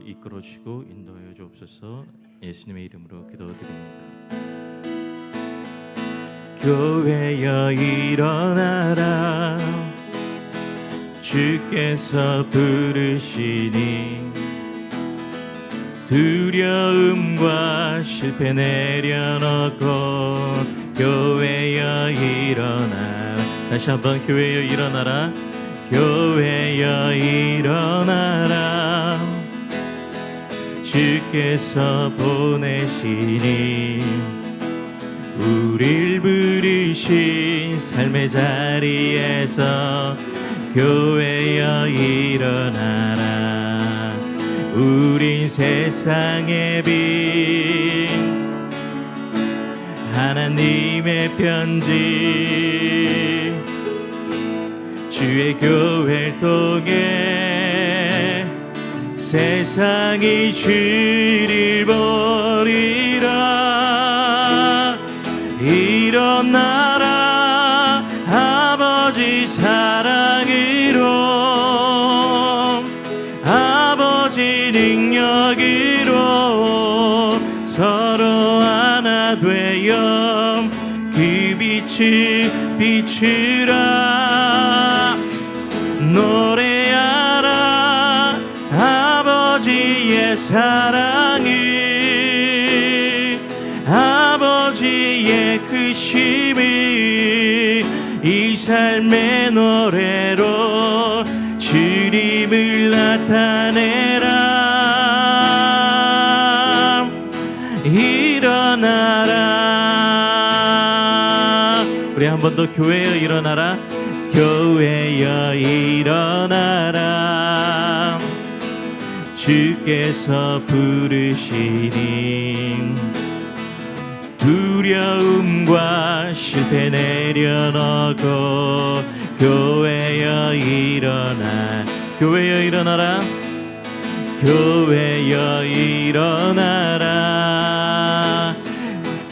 이끌어주시고 인도하여 주옵소서. 예수님의 이름으로 기도드립니다. 교회여 일어나라, 주께서 부르시니 두려움과 실패 내려놓고 교회여 일어나라. 다시 한번 교회여 일어나라, 교회여 일어나라, 주께서 보내시니 우릴 부르신 삶의 자리에서 교회여 일어나라. 우린 세상의 빛, 하나님의 편지, 주의 교회를 통해 세상이 주를 버리라. 일어나라, 아버지 사랑으로, 아버지 능력으로 서로 하나 되어 그 빛을 비추라. 노래하라 아버지의 사랑을, 아버지의 크심을 이 삶의 노래로 주님을 나타내라. 일어나라. 우리 한 번 더 교회여 일어나라, 교회여 일어나라, 주께서 부르시니 두려움과 실패 내려놓고 교회여 일어나, 교회여 일어나라, 교회여 일어나라,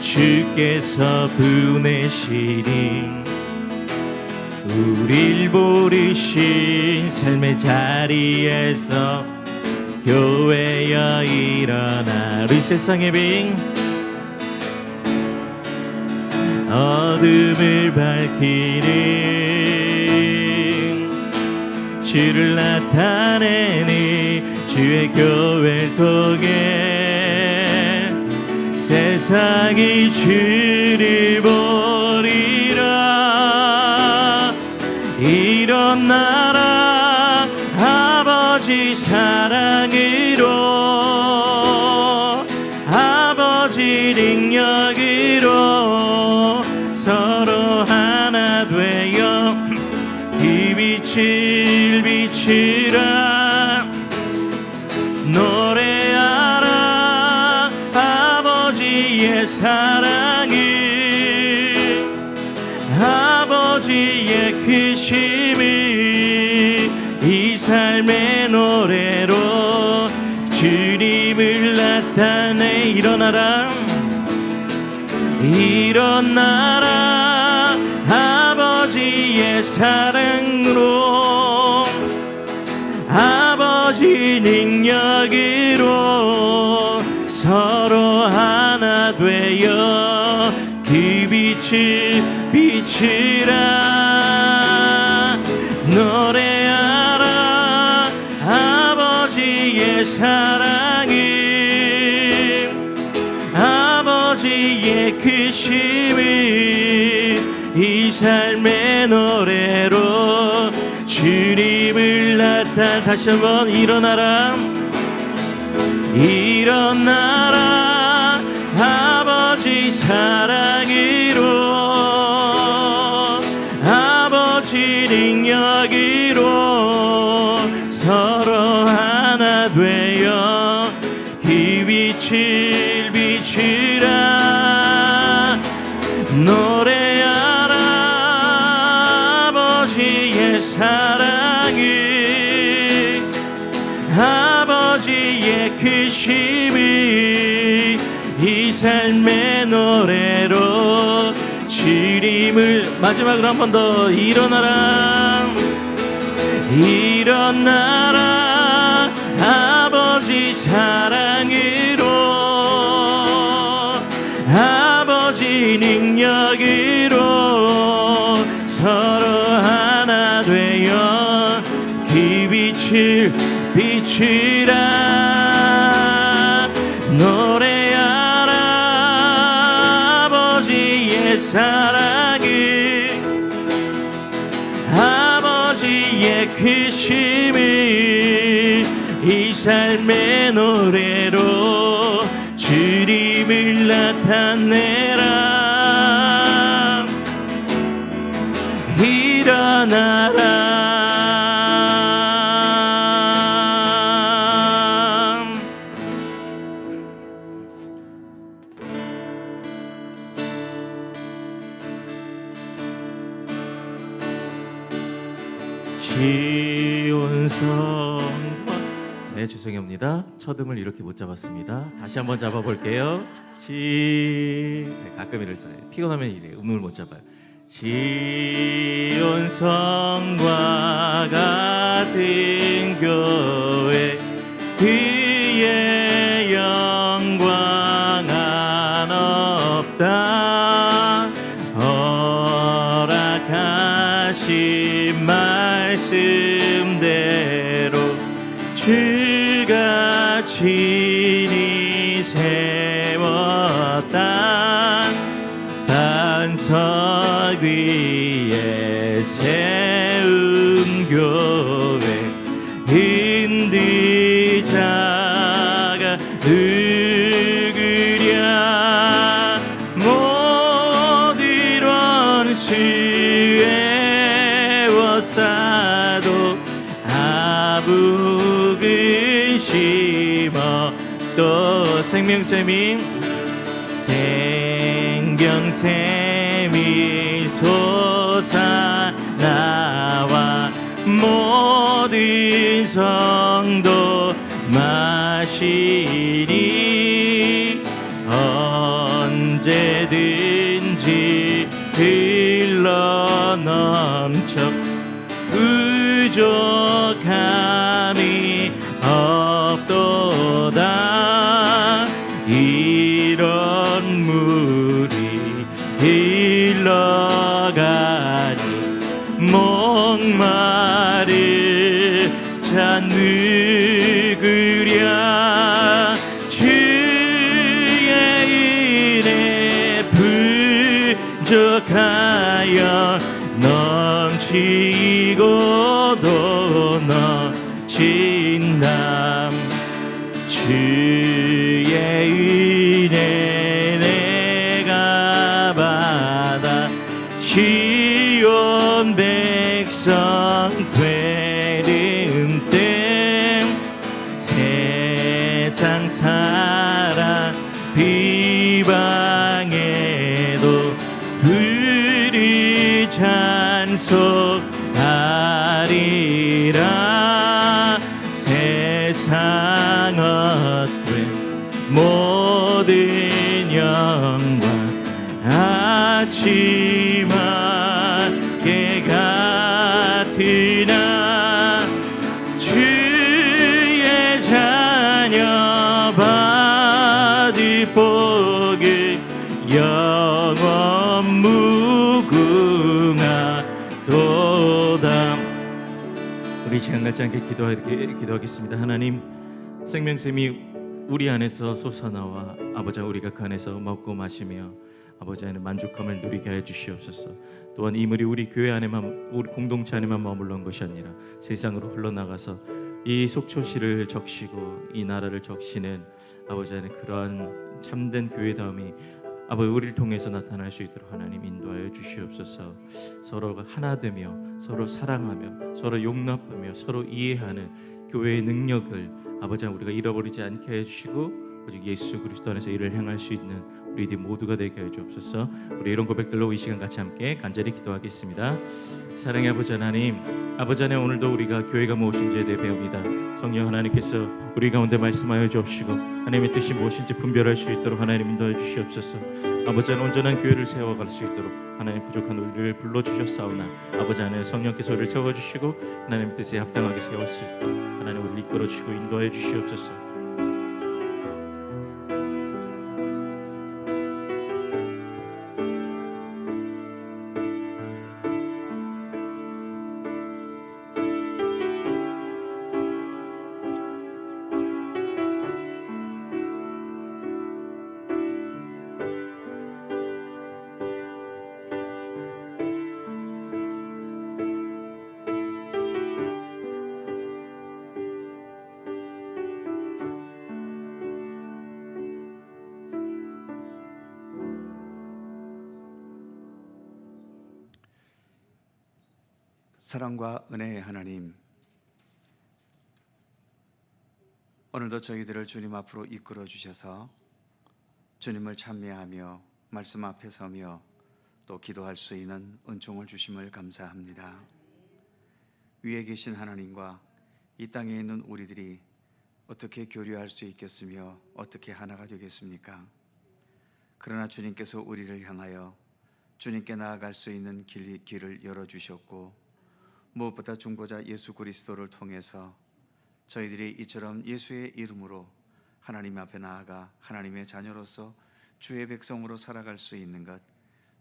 주께서 보내시니 우릴 부르신 삶의 자리에서 교회여 일어나. 우리 세상의 빛, 어둠을 밝히는 주를 나타내니 주의 교회를 통해 세상이 주를 버리라. 일어나라 아버지 사랑으로, 아버지 능력으로 서로 하나 되어 이 빛을 비추라. 노래하라 아버지의 사랑을, 아버지의 크심을 이 삶의 노래로 주님을 나타내. 일어나라, 일어나라 아버지의 사랑으로, 아버지 능력으로 서로 하나 되어 그 빛을 비추라. 노래하라 아버지의 사랑을, 아버지의 크심을 이 삶의 노래로 주님을 나타내. 다시 한번 일어나라, 일어나라 아버지 사랑으로, 아버지 능력으로 서로 하나 되어 그 빛을 비추라. 노래하라 아버지의 사랑을, 아버지의 크심을 이 삶의 노래로 주님을. 마지막으로 한 번 더. 일어나라, 일어나라 아버지 사랑으로 아버지 능력으로 서로 하나 되어 그 빛을 비추라. 노래하라 아버지의 사랑을, 아버지의 크심을 이 삶의 노래로 주님을 나타내라. 일어나라. 시온성. 네, 죄송합니다. 첫음을 이렇게 못 잡았습니다. 다시 한번 잡아볼게요. 네, 가끔 이래서 피곤하면 이래 음을 못 잡아요. 시온성과 같은 교회 뒤에 영광 안 없다. 허락하신 말씀대로 주가 친히 세웠다. 반석 위에 세운 교회 인디자가 누구랴. 모든 원수에 워싸도 아부근 심어 또 생명샘이 솟아나와 모든 성도 마시니 언제든지 흘러넘쳐 부족함이 없도다. 이런 물이 흘러가니 목마를 자 누구랴. 주의 은혜 부족하여 넘치고도 넘친다. 주의 은혜 내가 받아 시온 백성 되는 때 세상 사랑 비방에도 부르 찬송하리라. 세상 어떤 모든 영광 아침 함께 같으나 주의 자녀 받을 복을 영원 무궁하도다. 우리 시간 갖지 않게 기도하겠습니다. 하나님, 생명샘이 우리 안에서 솟아나와 아버지 우리가 그 안에서 먹고 마시며 아버지 안에 만족함을 누리게 하여 주시옵소서. 또한 이 물이 우리 교회 안에만, 우리 공동체 안에만 머물러 온 것이 아니라 세상으로 흘러나가서 이 속초시를 적시고 이 나라를 적시는 아버지 안에 그러한 참된 교회다움이 아버지 우리를 통해서 나타날 수 있도록 하나님 인도하여 주시옵소서. 서로가 하나 되며 서로 사랑하며 서로 용납하며 서로 이해하는 교회의 능력을 아버지 우리가 잃어버리지 않게 해주시고 오직 예수 그리스도 안에서 일을 행할 수 있는 우리들 모두가 되게 해 주옵소서. 우리 이런 고백들로 이 시간 같이 함께 간절히 기도하겠습니다. 사랑의 아버지 하나님, 아버지 하나님, 오늘도 우리가 교회가 무엇인지에 대해 배웁니다. 성령 하나님께서 우리 가운데 말씀하여 주옵시고 하나님의 뜻이 무엇인지 분별할 수 있도록 하나님 인도해 주시옵소서. 아버지 하나님, 온전한 교회를 세워갈 수 있도록 하나님 부족한 우리를 불러주셨사오나 아버지 하나님 성령께서 우리를 채워주시고 하나님 뜻에 합당하게 세울 수 있도록 하나님 우리를 이끌어주시고 인도해 주시옵소서. 사랑과 은혜의 하나님, 오늘도 저희들을 주님 앞으로 이끌어 주셔서 주님을 찬미하며 말씀 앞에 서며 또 기도할 수 있는 은총을 주심을 감사합니다. 위에 계신 하나님과 이 땅에 있는 우리들이 어떻게 교류할 수 있겠으며 어떻게 하나가 되겠습니까? 그러나 주님께서 우리를 향하여 주님께 나아갈 수 있는 길을 열어주셨고, 무엇보다 중보자 예수 그리스도를 통해서 저희들이 이처럼 예수의 이름으로 하나님 앞에 나아가 하나님의 자녀로서 주의 백성으로 살아갈 수 있는 것,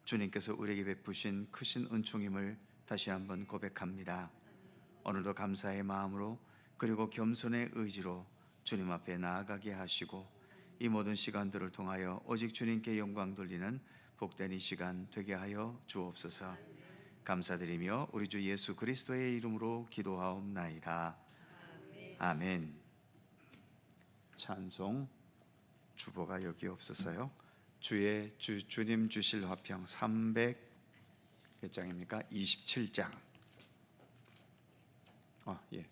주님께서 우리에게 베푸신 크신 은총임을 다시 한번 고백합니다. 오늘도 감사의 마음으로 그리고 겸손의 의지로 주님 앞에 나아가게 하시고, 이 모든 시간들을 통하여 오직 주님께 영광 돌리는 복된 이 시간 되게 하여 주옵소서. 감사드리며 우리 주 예수 그리스도의 이름으로 기도하옵나이다. 아멘. 찬송 주보가 여기 없어서요. 주님 주실 화평 300 몇 장입니까? 27장. 예.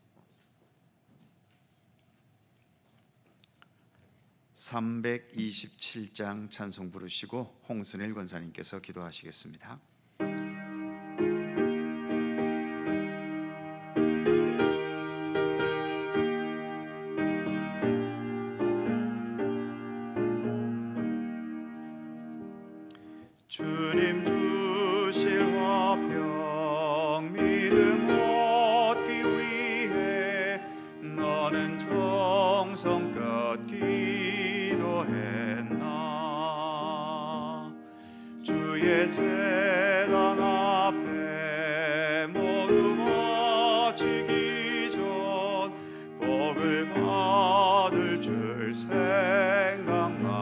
327장 찬송 부르시고 홍순일 권사님께서 기도하시겠습니다. 주님 주실 화평 믿음 얻기 위해 너는 정성껏 기도했나. 주의 제단 앞에 모두 바치기 전 복을 받을 줄 생각나라.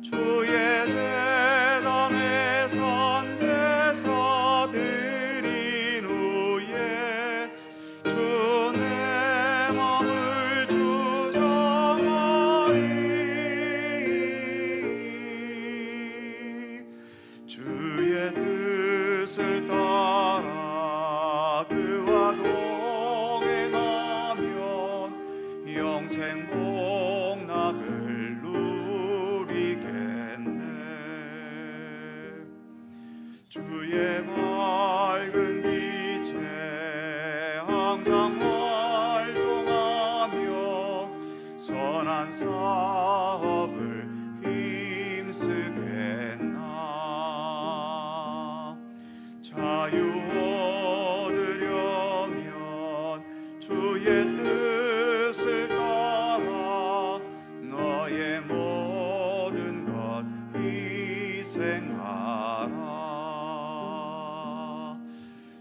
주의 제단에 선제사 드린 후에 주 내 맘을 주장하니. 주의 뜻을 따라 그와 동행하면 영생 복락을 누리겠네. 주의 밝은 빛에 항상 활동하며 선한 사업을 힘쓰겠나. 자유 얻으려면 주의 뜻을 따라 너의 모든 것 희생하라.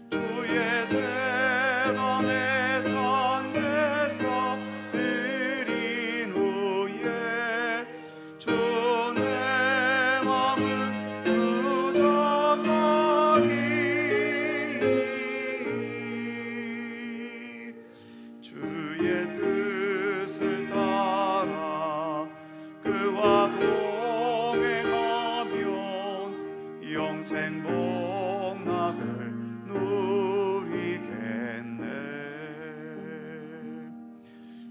주의 제단에 선제사 드린 후에 주 내 맘을 주장하니. 주의 뜻을 따라 그와 동행하면 영생 복락을 누리겠네.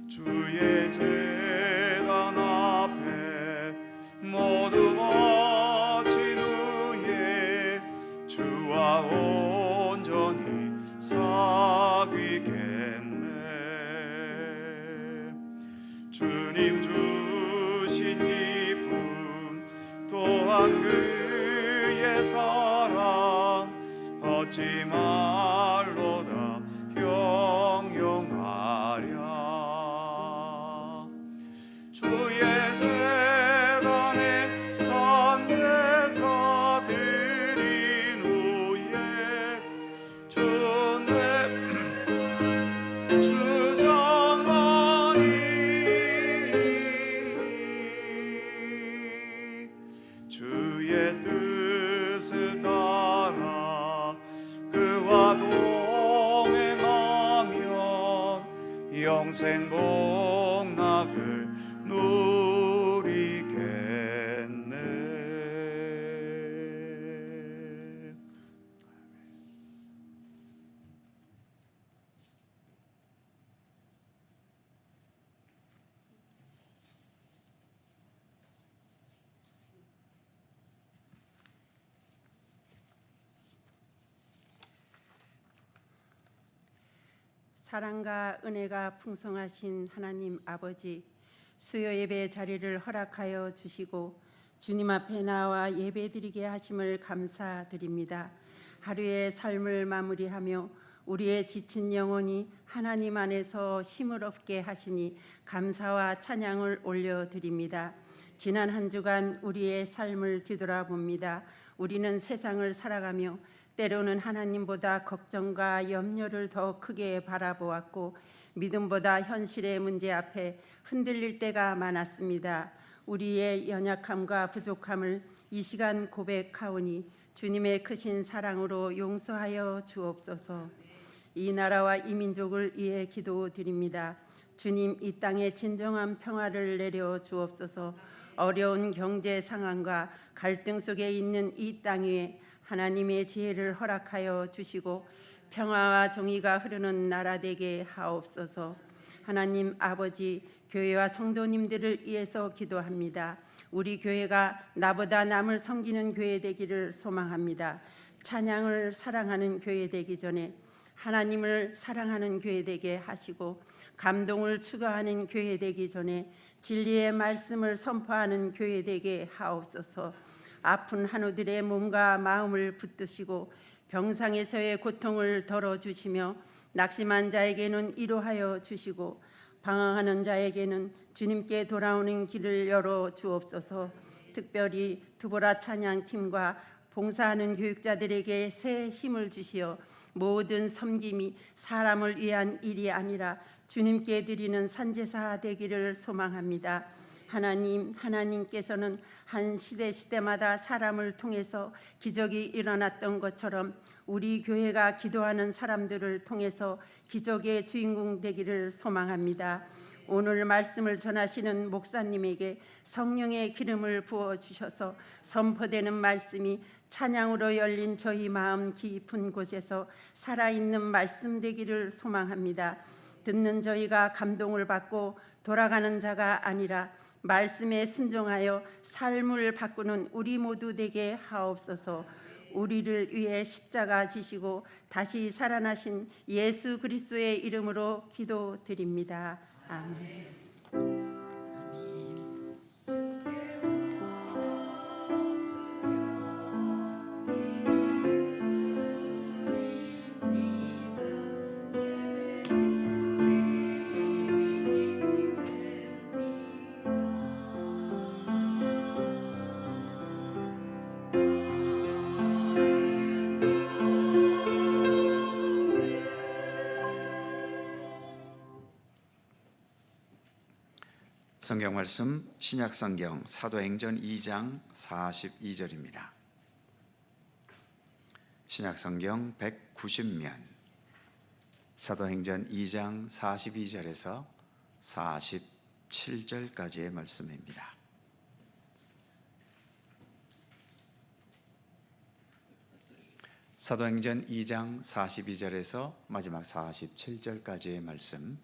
주의 제단 앞에 모두 바친 후에 주와 온전히 사귀겠네. 주님 주신 기쁨 또한 그의 사랑 어찌 말로다 형용하랴. 주의 제단에 선제사 드린 후에 주 내 주장하니. 주의 뜻을 따라 그와 동행하면 영생 복락을 누리겠네. 사랑과 은혜가 풍성하신 하나님 아버지, 수요 예배 자리를 허락하여 주시고 주님 앞에 나와 예배드리게 하심을 감사드립니다. 하루의 삶을 마무리하며 우리의 지친 영혼이 하나님 안에서 쉼을 얻게 하시니 감사와 찬양을 올려드립니다. 지난 한 주간 우리의 삶을 뒤돌아봅니다. 우리는 세상을 살아가며 때로는 하나님보다 걱정과 염려를 더 크게 바라보았고 믿음보다 현실의 문제 앞에 흔들릴 때가 많았습니다. 우리의 연약함과 부족함을 이 시간 고백하오니 주님의 크신 사랑으로 용서하여 주옵소서. 이 나라와 이 민족을 위해 기도드립니다. 주님, 이 땅에 진정한 평화를 내려 주옵소서. 어려운 경제 상황과 갈등 속에 있는 이 땅 위에 하나님의 지혜를 허락하여 주시고 평화와 정의가 흐르는 나라 되게 하옵소서. 하나님 아버지, 교회와 성도님들을 위해서 기도합니다. 우리 교회가 나보다 남을 섬기는 교회 되기를 소망합니다. 찬양을 사랑하는 교회 되기 전에 하나님을 사랑하는 교회 되게 하시고 감동을 추구하는 교회 되기 전에 진리의 말씀을 선포하는 교회 되게 하옵소서. 아픈 한우들의 몸과 마음을 붙드시고 병상에서의 고통을 덜어주시며 낙심한 자에게는 위로하여 주시고 방황하는 자에게는 주님께 돌아오는 길을 열어 주옵소서. 특별히 두보라 찬양팀과 봉사하는 교육자들에게 새 힘을 주시어 모든 섬김이 사람을 위한 일이 아니라 주님께 드리는 산제사 되기를 소망합니다. 하나님께서는 한 시대마다 사람을 통해서 기적이 일어났던 것처럼 우리 교회가 기도하는 사람들을 통해서 기적의 주인공 되기를 소망합니다. 오늘 말씀을 전하시는 목사님에게 성령의 기름을 부어주셔서 선포되는 말씀이 찬양으로 열린 저희 마음 깊은 곳에서 살아있는 말씀 되기를 소망합니다. 듣는 저희가 감동을 받고 돌아가는 자가 아니라 말씀에 순종하여 삶을 바꾸는 우리 모두 되게 하옵소서. 우리를 위해 십자가 지시고 다시 살아나신 예수 그리스도의 이름으로 기도드립니다. 아멘. 성경 말씀 신약성경 사도행전 2장 42절입니다. 신약성경 190면 사도행전 2장 42절에서 47절까지의 말씀입니다. 사도행전 2장 42절에서 마지막 47절까지의 말씀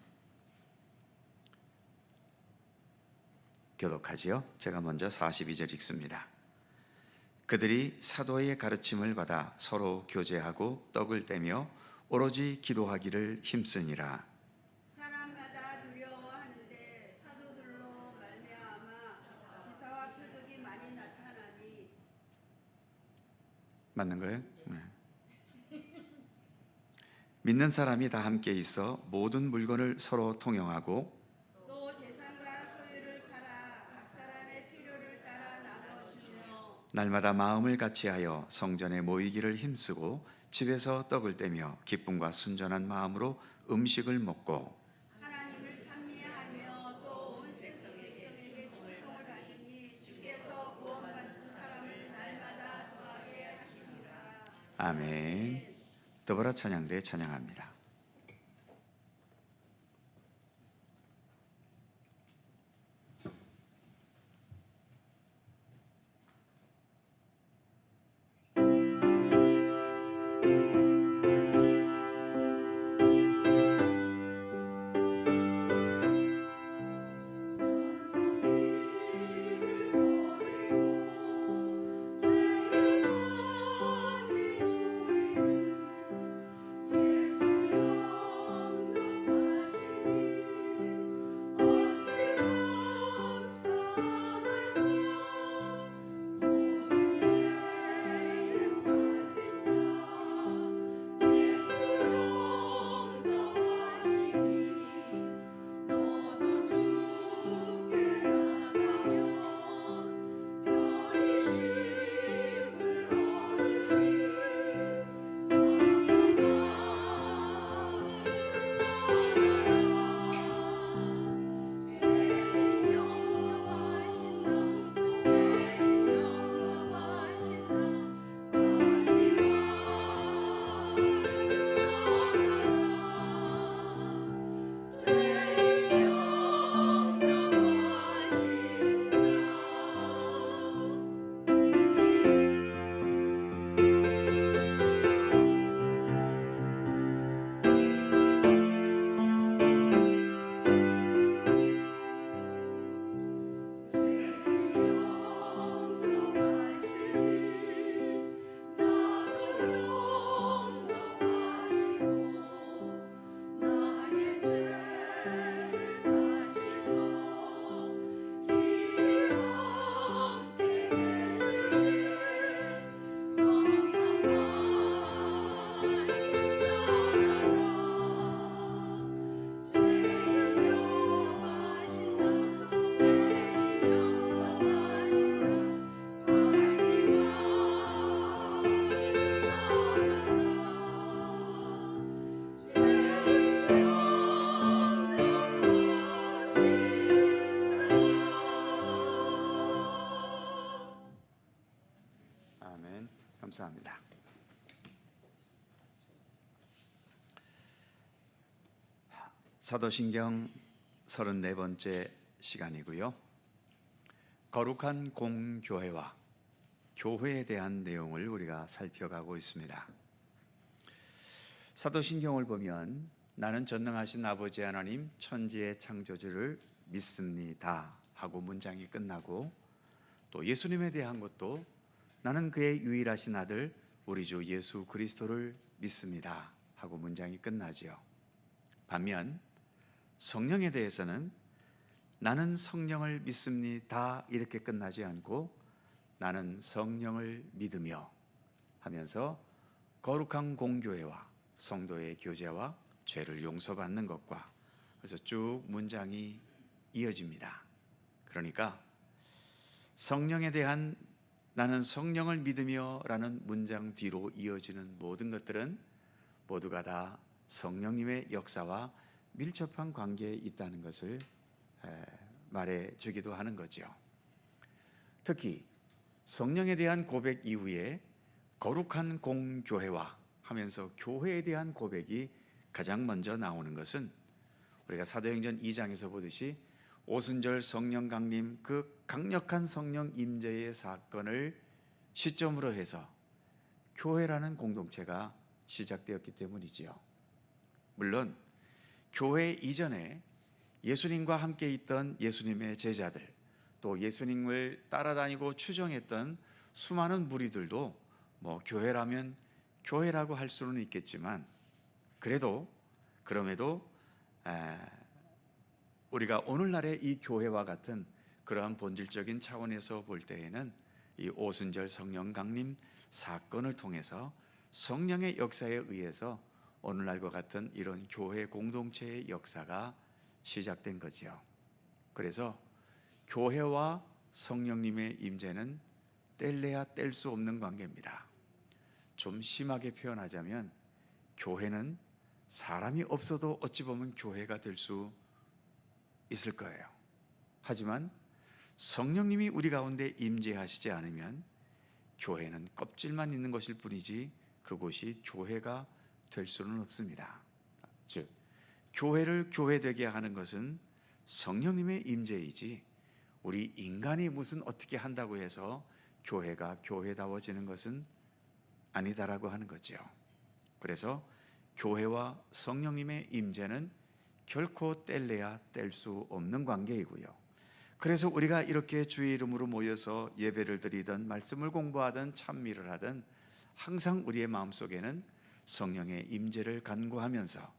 교독하지요. 제가 먼저 42절 읽습니다. 그들이 사도의 가르침을 받아 서로 교제하고 떡을 떼며 오로지 기도하기를 힘쓰니라. 사람마다 두려워하는데 사도들로 말미암아 기사와 표적이 많이 나타나니. 맞는 거예요? 네. 믿는 사람이 다 함께 있어 모든 물건을 서로 통용하고 또 재산과 소유를 팔아 각 사람의 필요를 따라 나눠주며 날마다 마음을 같이하여 성전에 모이기를 힘쓰고 집에서 떡을 떼며 기쁨과 순전한 마음으로 음식을 먹고 하나님을 찬미하며 또 온 세상에게 충성을 하시니 주께서 구원받는 사람을 날마다 더하게 하시니라. 아멘. 더불어 찬양대 찬양합니다. 예수 감사합니다. 사도신경 34번째 시간이고요. 거룩한 공교회와 교회에 대한 내용을 우리가 살펴가고 있습니다. 사도신경을 보면 나는 전능하신 아버지 하나님 천지의 창조주를 믿습니다 하고 문장이 끝나고, 또 예수님에 대한 것도 나는 그의 유일하신 아들 우리 주 예수 그리스도를 믿습니다 하고 문장이 끝나지요. 반면 성령에 대해서는 나는 성령을 믿습니다 이렇게 끝나지 않고 나는 성령을 믿으며 하면서 거룩한 공교회와 성도의 교제와 죄를 용서받는 것과, 그래서 쭉 문장이 이어집니다. 그러니까 성령에 대한 나는 성령을 믿으며 라는 문장 뒤로 이어지는 모든 것들은 모두가 다 성령님의 역사와 밀접한 관계에 있다는 것을 말해 주기도 하는 거죠. 특히 성령에 대한 고백 이후에 거룩한 공교회와 하면서 교회에 대한 고백이 가장 먼저 나오는 것은 우리가 사도행전 2장에서 보듯이 오순절 성령 강림, 그 강력한 성령 임재의 사건을 시점으로 해서 교회라는 공동체가 시작되었기 때문이지요. 물론 교회 이전에 예수님과 함께 있던 예수님의 제자들, 또 예수님을 따라다니고 추종했던 수많은 무리들도 뭐 교회라면 교회라고 할 수는 있겠지만, 그럼에도 우리가 오늘날의 이 교회와 같은 그러한 본질적인 차원에서 볼 때에는 이 오순절 성령 강림 사건을 통해서 성령의 역사에 의해서 오늘날과 같은 이런 교회 공동체의 역사가 시작된 거지요. 그래서 교회와 성령님의 임재는 뗄래야 뗄 수 없는 관계입니다. 좀 심하게 표현하자면 교회는 사람이 없어도 어찌 보면 교회가 될 수 있을 거예요. 하지만 성령님이 우리 가운데 임재하시지 않으면 교회는 껍질만 있는 것일 뿐이지 그곳이 교회가 될 수는 없습니다. 즉, 교회를 교회되게 하는 것은 성령님의 임재이지 우리 인간이 무슨 어떻게 한다고 해서 교회가 교회다워지는 것은 아니다라고 하는 거죠. 그래서 교회와 성령님의 임재는 결코 뗄래야 뗄 수 없는 관계이고요. 그래서 우리가 이렇게 주의 이름으로 모여서 예배를 드리든 말씀을 공부하든 찬미를 하든 항상 우리의 마음속에는 성령의 임재를 간구하면서,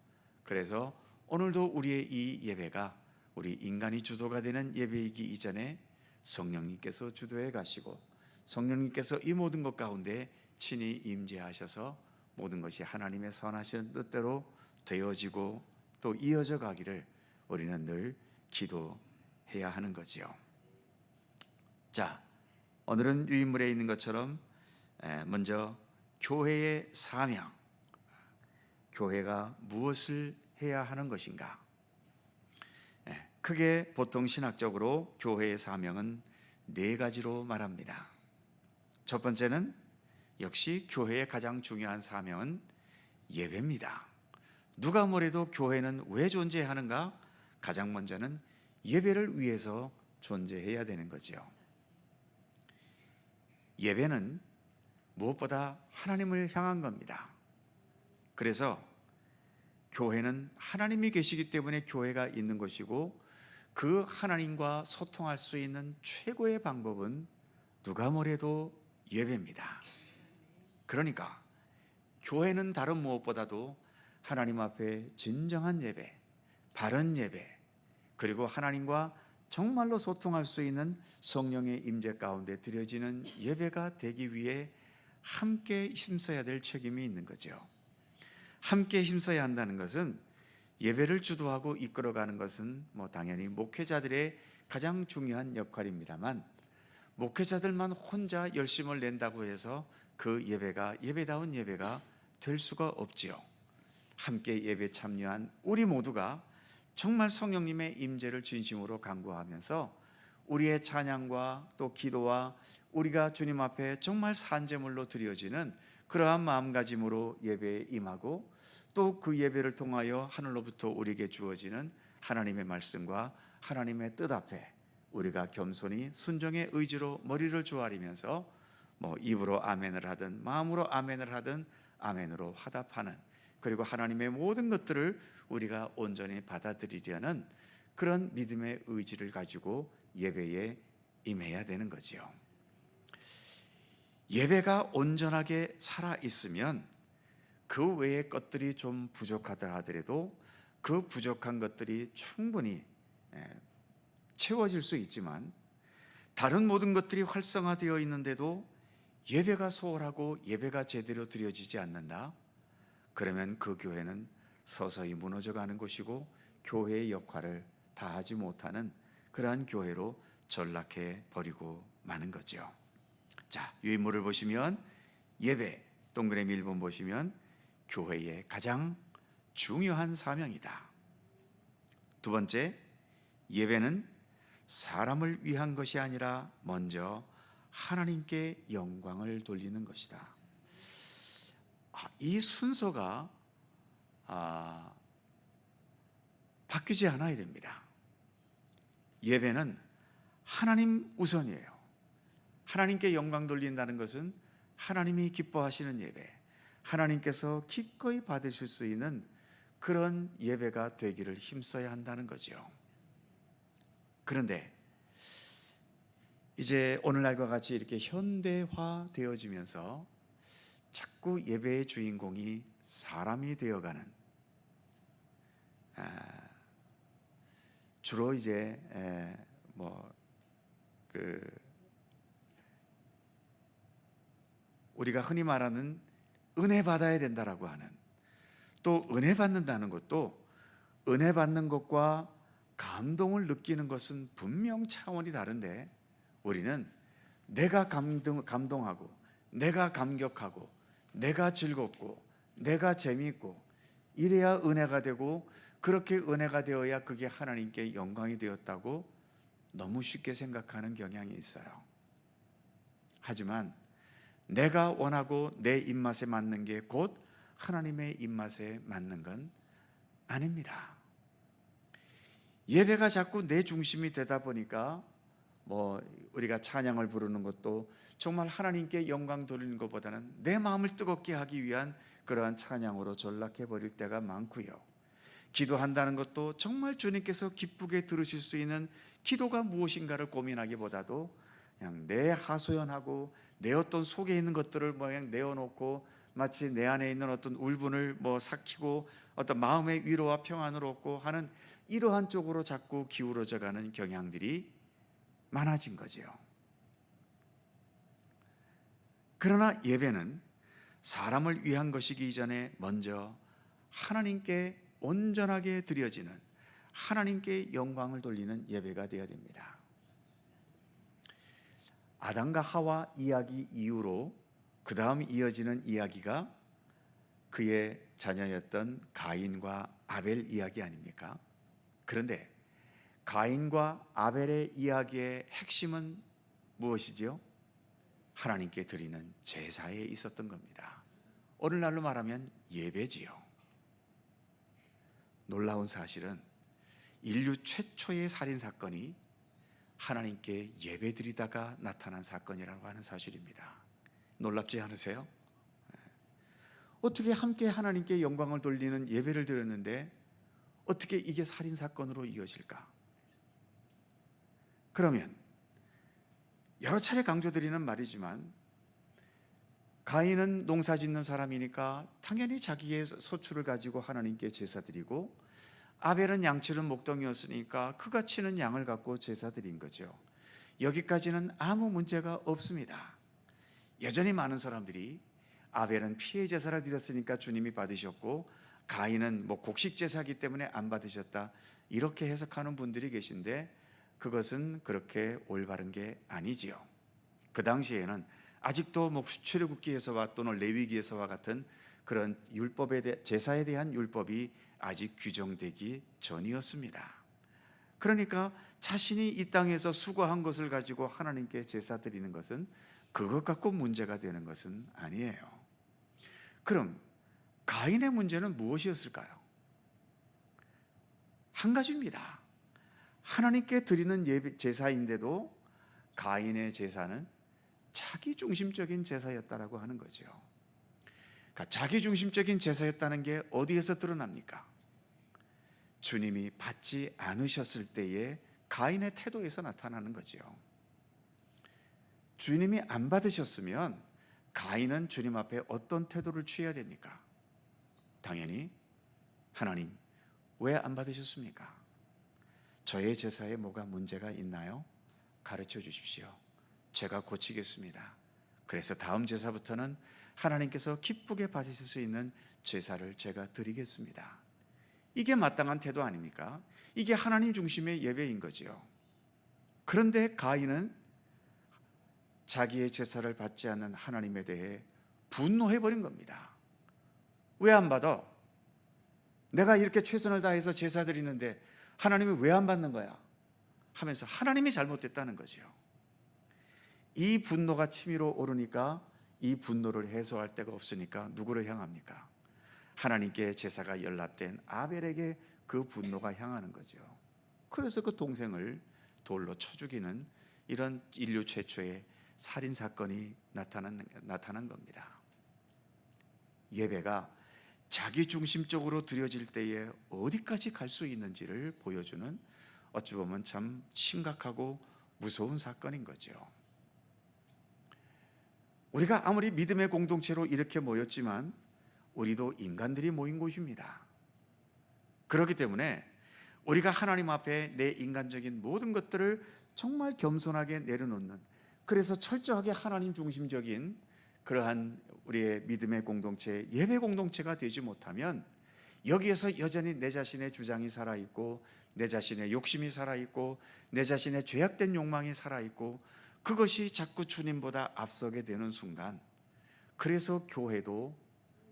그래서 오늘도 우리의 이 예배가 우리 인간이 주도가 되는 예배이기 이전에 성령님께서 주도해 가시고 성령님께서 이 모든 것 가운데 친히 임재하셔서 모든 것이 하나님의 선하신 뜻대로 되어지고 또 이어져 가기를 우리는 늘 기도해야 하는 거지요. 자, 오늘은 유인물에 있는 것처럼 먼저 교회의 사명, 교회가 무엇을 해야 하는 것인가? 크게 보통 신학적으로 교회의 사명은 4가지로 말합니다. 첫 번째는 역시 교회의 가장 중요한 사명은 예배입니다. 누가 뭐래도 교회는 왜 존재하는가? 가장 먼저는 예배를 위해서 존재해야 되는 거죠. 예배는 무엇보다 하나님을 향한 겁니다. 그래서 교회는 하나님이 계시기 때문에 교회가 있는 것이고, 그 하나님과 소통할 수 있는 최고의 방법은 누가 뭐래도 예배입니다. 그러니까 교회는 다른 무엇보다도 하나님 앞에 진정한 예배, 바른 예배, 그리고 하나님과 정말로 소통할 수 있는 성령의 임재 가운데 드려지는 예배가 되기 위해 함께 힘써야 될 책임이 있는 거죠. 함께 힘써야 한다는 것은 예배를 주도하고 이끌어가는 것은 당연히 목회자들의 가장 중요한 역할입니다만, 목회자들만 혼자 열심을 낸다고 해서 그 예배가 예배다운 예배가 될 수가 없지요. 함께 예배 참여한 우리 모두가 정말 성령님의 임재를 진심으로 간구하면서 우리의 찬양과 또 기도와 우리가 주님 앞에 정말 산제물로 드려지는 그러한 마음가짐으로 예배에 임하고 또 그 예배를 통하여 하늘로부터 우리에게 주어지는 하나님의 말씀과 하나님의 뜻 앞에 우리가 겸손히 순종의 의지로 머리를 조아리면서 입으로 아멘을 하든 마음으로 아멘을 하든 아멘으로 화답하는, 그리고 하나님의 모든 것들을 우리가 온전히 받아들이려는 그런 믿음의 의지를 가지고 예배에 임해야 되는 거지요. 예배가 온전하게 살아 있으면 그 외의 것들이 좀 부족하다 하더라도 그 부족한 것들이 충분히 채워질 수 있지만, 다른 모든 것들이 활성화되어 있는데도 예배가 소홀하고 예배가 제대로 드려지지 않는다, 그러면 그 교회는 서서히 무너져가는 것이고 교회의 역할을 다하지 못하는 그러한 교회로 전락해 버리고 마는 거죠. 자, 유인물을 보시면 예배, 동그라미 1번 보시면 교회의 가장 중요한 사명이다. 두 번째, 예배는 사람을 위한 것이 아니라 먼저 하나님께 영광을 돌리는 것이다. 이 순서가 바뀌지 않아야 됩니다. 예배는 하나님 우선이에요. 하나님께 영광 돌린다는 것은 하나님이 기뻐하시는 예배, 하나님께서 기꺼이 받으실 수 있는 그런 예배가 되기를 힘써야 한다는 거죠. 그런데 이제 오늘날과 같이 이렇게 현대화 되어지면서 자꾸 예배의 주인공이 사람이 되어가는, 주로 이제 우리가 흔히 말하는 은혜 받아야 된다라고 하는, 또 은혜 받는다는 것도 은혜 받는 것과 감동을 느끼는 것은 분명 차원이 다른데, 우리는 내가 감동하고 내가 감격하고 내가 즐겁고 내가 재미있고 이래야 은혜가 되고, 그렇게 은혜가 되어야 그게 하나님께 영광이 되었다고 너무 쉽게 생각하는 경향이 있어요. 하지만 내가 원하고 내 입맛에 맞는 게 곧 하나님의 입맛에 맞는 건 아닙니다. 예배가 자꾸 내 중심이 되다 보니까 우리가 찬양을 부르는 것도 정말 하나님께 영광 돌리는 것보다는 내 마음을 뜨겁게 하기 위한 그러한 찬양으로 전락해 버릴 때가 많고요. 기도한다는 것도 정말 주님께서 기쁘게 들으실 수 있는 기도가 무엇인가를 고민하기보다도 그냥 내 하소연하고 내 어떤 속에 있는 것들을 그냥 내어놓고 마치 내 안에 있는 어떤 울분을 삭히고 어떤 마음의 위로와 평안을 얻고 하는 이러한 쪽으로 자꾸 기울어져 가는 경향들이 많아진 거죠. 그러나 예배는 사람을 위한 것이기 전에 먼저 하나님께 온전하게 드려지는, 하나님께 영광을 돌리는 예배가 되어야 됩니다. 아담과 하와 이야기 이후로 그 다음 이어지는 이야기가 그의 자녀였던 가인과 아벨 이야기 아닙니까? 그런데 가인과 아벨의 이야기의 핵심은 무엇이지요? 하나님께 드리는 제사에 있었던 겁니다. 오늘날로 말하면 예배지요. 놀라운 사실은 인류 최초의 살인사건이 하나님께 예배드리다가 나타난 사건이라고 하는 사실입니다. 놀랍지 않으세요? 어떻게 함께 하나님께 영광을 돌리는 예배를 드렸는데 어떻게 이게 살인사건으로 이어질까? 그러면 여러 차례 강조드리는 말이지만, 가인은 농사 짓는 사람이니까 당연히 자기의 소출을 가지고 하나님께 제사 드리고, 아벨은 양치는 목동이었으니까 그가 치는 양을 갖고 제사 드린 거죠. 여기까지는 아무 문제가 없습니다. 여전히 많은 사람들이 아벨은 피해 제사를 드렸으니까 주님이 받으셨고 가인은 곡식 제사기 때문에 안 받으셨다, 이렇게 해석하는 분들이 계신데 그것은 그렇게 올바른 게 아니지요. 그 당시에는 아직도 출애굽기에서와 또는 레위기에서와 같은 그런 제사에 대한 율법이 아직 규정되기 전이었습니다. 그러니까 자신이 이 땅에서 수고한 것을 가지고 하나님께 제사 드리는 것은 그것 갖고 문제가 되는 것은 아니에요. 그럼 가인의 문제는 무엇이었을까요? 한 가지입니다. 하나님께 드리는 제사인데도 가인의 제사는 자기 중심적인 제사였다라고 하는 거죠. 그러니까 자기 중심적인 제사였다는 게 어디에서 드러납니까? 주님이 받지 않으셨을 때의 가인의 태도에서 나타나는 거죠. 주님이 안 받으셨으면 가인은 주님 앞에 어떤 태도를 취해야 됩니까? 당연히 하나님, 왜 안 받으셨습니까? 저의 제사에 뭐가 문제가 있나요? 가르쳐 주십시오. 제가 고치겠습니다. 그래서 다음 제사부터는 하나님께서 기쁘게 받으실 수 있는 제사를 제가 드리겠습니다. 이게 마땅한 태도 아닙니까? 이게 하나님 중심의 예배인 거지요. 그런데 가인은 자기의 제사를 받지 않는 하나님에 대해 분노해버린 겁니다. 왜 안 받아? 내가 이렇게 최선을 다해서 제사 드리는데 하나님이 왜 안 받는 거야? 하면서 하나님이 잘못됐다는 거죠. 이 분노가 치밀어 오르니까 이 분노를 해소할 데가 없으니까 누구를 향합니까? 하나님께 제사가 연락된 아벨에게 그 분노가 향하는 거죠. 그래서 그 동생을 돌로 쳐 죽이는 이런 인류 최초의 살인 사건이 나타난 겁니다. 예배가 자기 중심적으로 드려질 때에 어디까지 갈 수 있는지를 보여주는 어찌 보면 참 심각하고 무서운 사건인 거죠. 우리가 아무리 믿음의 공동체로 이렇게 모였지만 우리도 인간들이 모인 곳입니다. 그렇기 때문에 우리가 하나님 앞에 내 인간적인 모든 것들을 정말 겸손하게 내려놓는, 그래서 철저하게 하나님 중심적인 그러한 우리의 믿음의 공동체, 예배 공동체가 되지 못하면 여기에서 여전히 내 자신의 주장이 살아있고, 내 자신의 욕심이 살아있고, 내 자신의 죄악된 욕망이 살아있고, 그것이 자꾸 주님보다 앞서게 되는 순간, 그래서 교회도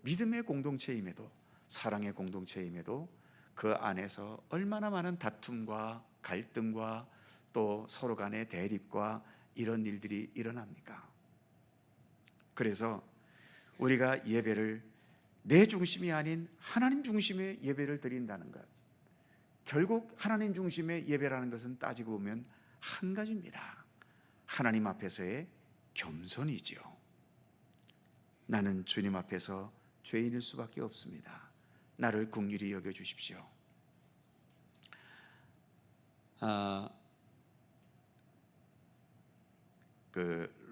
믿음의 공동체임에도, 사랑의 공동체임에도 그 안에서 얼마나 많은 다툼과 갈등과 또 서로 간의 대립과 이런 일들이 일어납니까? 그래서 우리가 예배를 내 중심이 아닌 하나님 중심의 예배를 드린다는 것, 결국 하나님 중심의 예배라는 것은 따지고 보면 한 가지입니다. 하나님 앞에서의 겸손이지요. 나는 주님 앞에서 죄인일 수밖에 없습니다. 나를 긍휼히 여겨주십시오.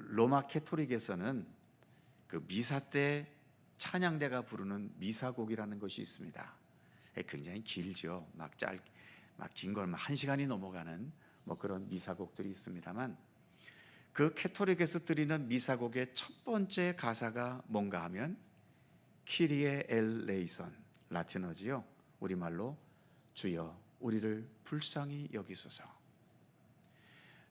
로마 캐토릭에서는 그 미사 때 찬양대가 부르는 미사곡이라는 것이 있습니다. 굉장히 길죠. 막 긴 걸 1시간이 넘어가는 그런 미사곡들이 있습니다만, 그 캐토릭에서 드리는 미사곡의 첫 번째 가사가 뭔가 하면 키리에 엘레이손, 라틴어지요. 우리말로 주여 우리를 불쌍히 여기소서.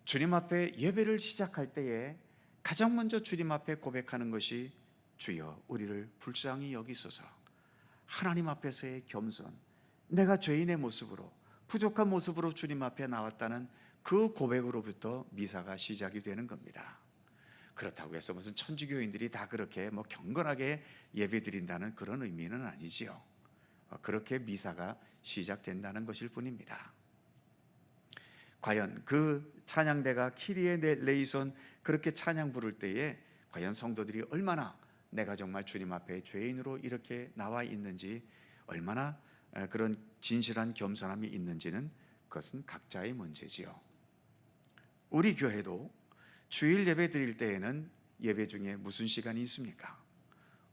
주님 앞에 예배를 시작할 때에 가장 먼저 주님 앞에 고백하는 것이 주여 우리를 불쌍히 여기소서. 하나님 앞에서의 겸손, 내가 죄인의 모습으로, 부족한 모습으로 주님 앞에 나왔다는 그 고백으로부터 미사가 시작이 되는 겁니다. 그렇다고 해서 무슨 천주교인들이 다 그렇게 경건하게 예배드린다는 그런 의미는 아니지요. 그렇게 미사가 시작된다는 것일 뿐입니다. 과연 그 찬양대가 키리에 레이손 그렇게 찬양 부를 때에 과연 성도들이 얼마나 내가 정말 주님 앞에 죄인으로 이렇게 나와 있는지, 얼마나 그런 진실한 겸손함이 있는지는 그것은 각자의 문제지요. 우리 교회도 주일 예배 드릴 때에는 예배 중에 무슨 시간이 있습니까?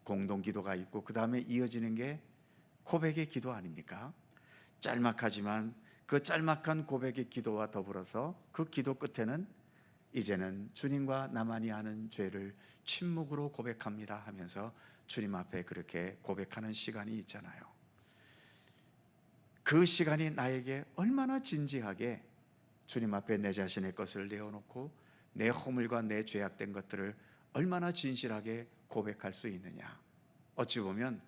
공동기도가 있고 그 다음에 이어지는 게 고백의 기도 아닙니까? 짤막하지만 그 짤막한 고백의 기도와 더불어서 그 기도 끝에는 이제는 주님과 나만이 아는 죄를 침묵으로 고백합니다 하면서 주님 앞에 그렇게 고백하는 시간이 있잖아요. 그 시간이 나에게 얼마나 진지하게 주님 앞에 내 자신의 것을 내어놓고 내 허물과 내 죄악된 것들을 얼마나 진실하게 고백할 수 있느냐. 어찌 보면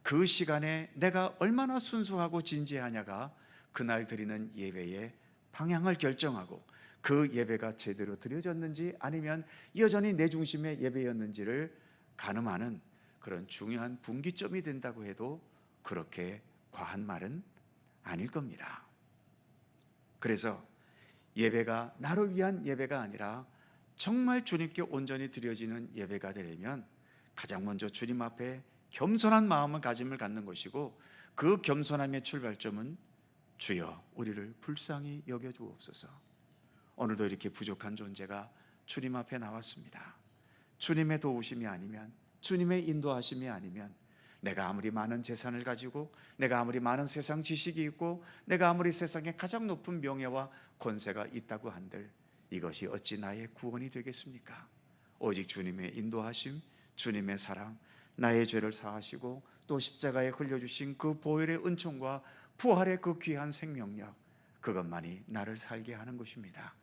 그 시간에 내가 얼마나 순수하고 진지하냐가 그날 드리는 예배의 방향을 결정하고 그 예배가 제대로 드려졌는지 아니면 여전히 내 중심의 예배였는지를 가늠하는 그런 중요한 분기점이 된다고 해도 그렇게 과한 말은 아닐 겁니다. 그래서 예배가 나를 위한 예배가 아니라 정말 주님께 온전히 드려지는 예배가 되려면 가장 먼저 주님 앞에 겸손한 마음을 가짐을 갖는 것이고, 그 겸손함의 출발점은 주여 우리를 불쌍히 여겨 주옵소서. 오늘도 이렇게 부족한 존재가 주님 앞에 나왔습니다. 주님의 도우심이 아니면, 주님의 인도하심이 아니면 내가 아무리 많은 재산을 가지고, 내가 아무리 많은 세상 지식이 있고, 내가 아무리 세상에 가장 높은 명예와 권세가 있다고 한들 이것이 어찌 나의 구원이 되겠습니까? 오직 주님의 인도하심, 주님의 사랑, 나의 죄를 사하시고 또 십자가에 흘려주신 그 보혈의 은총과 부활의 그 귀한 생명력, 그것만이 나를 살게 하는 것입니다.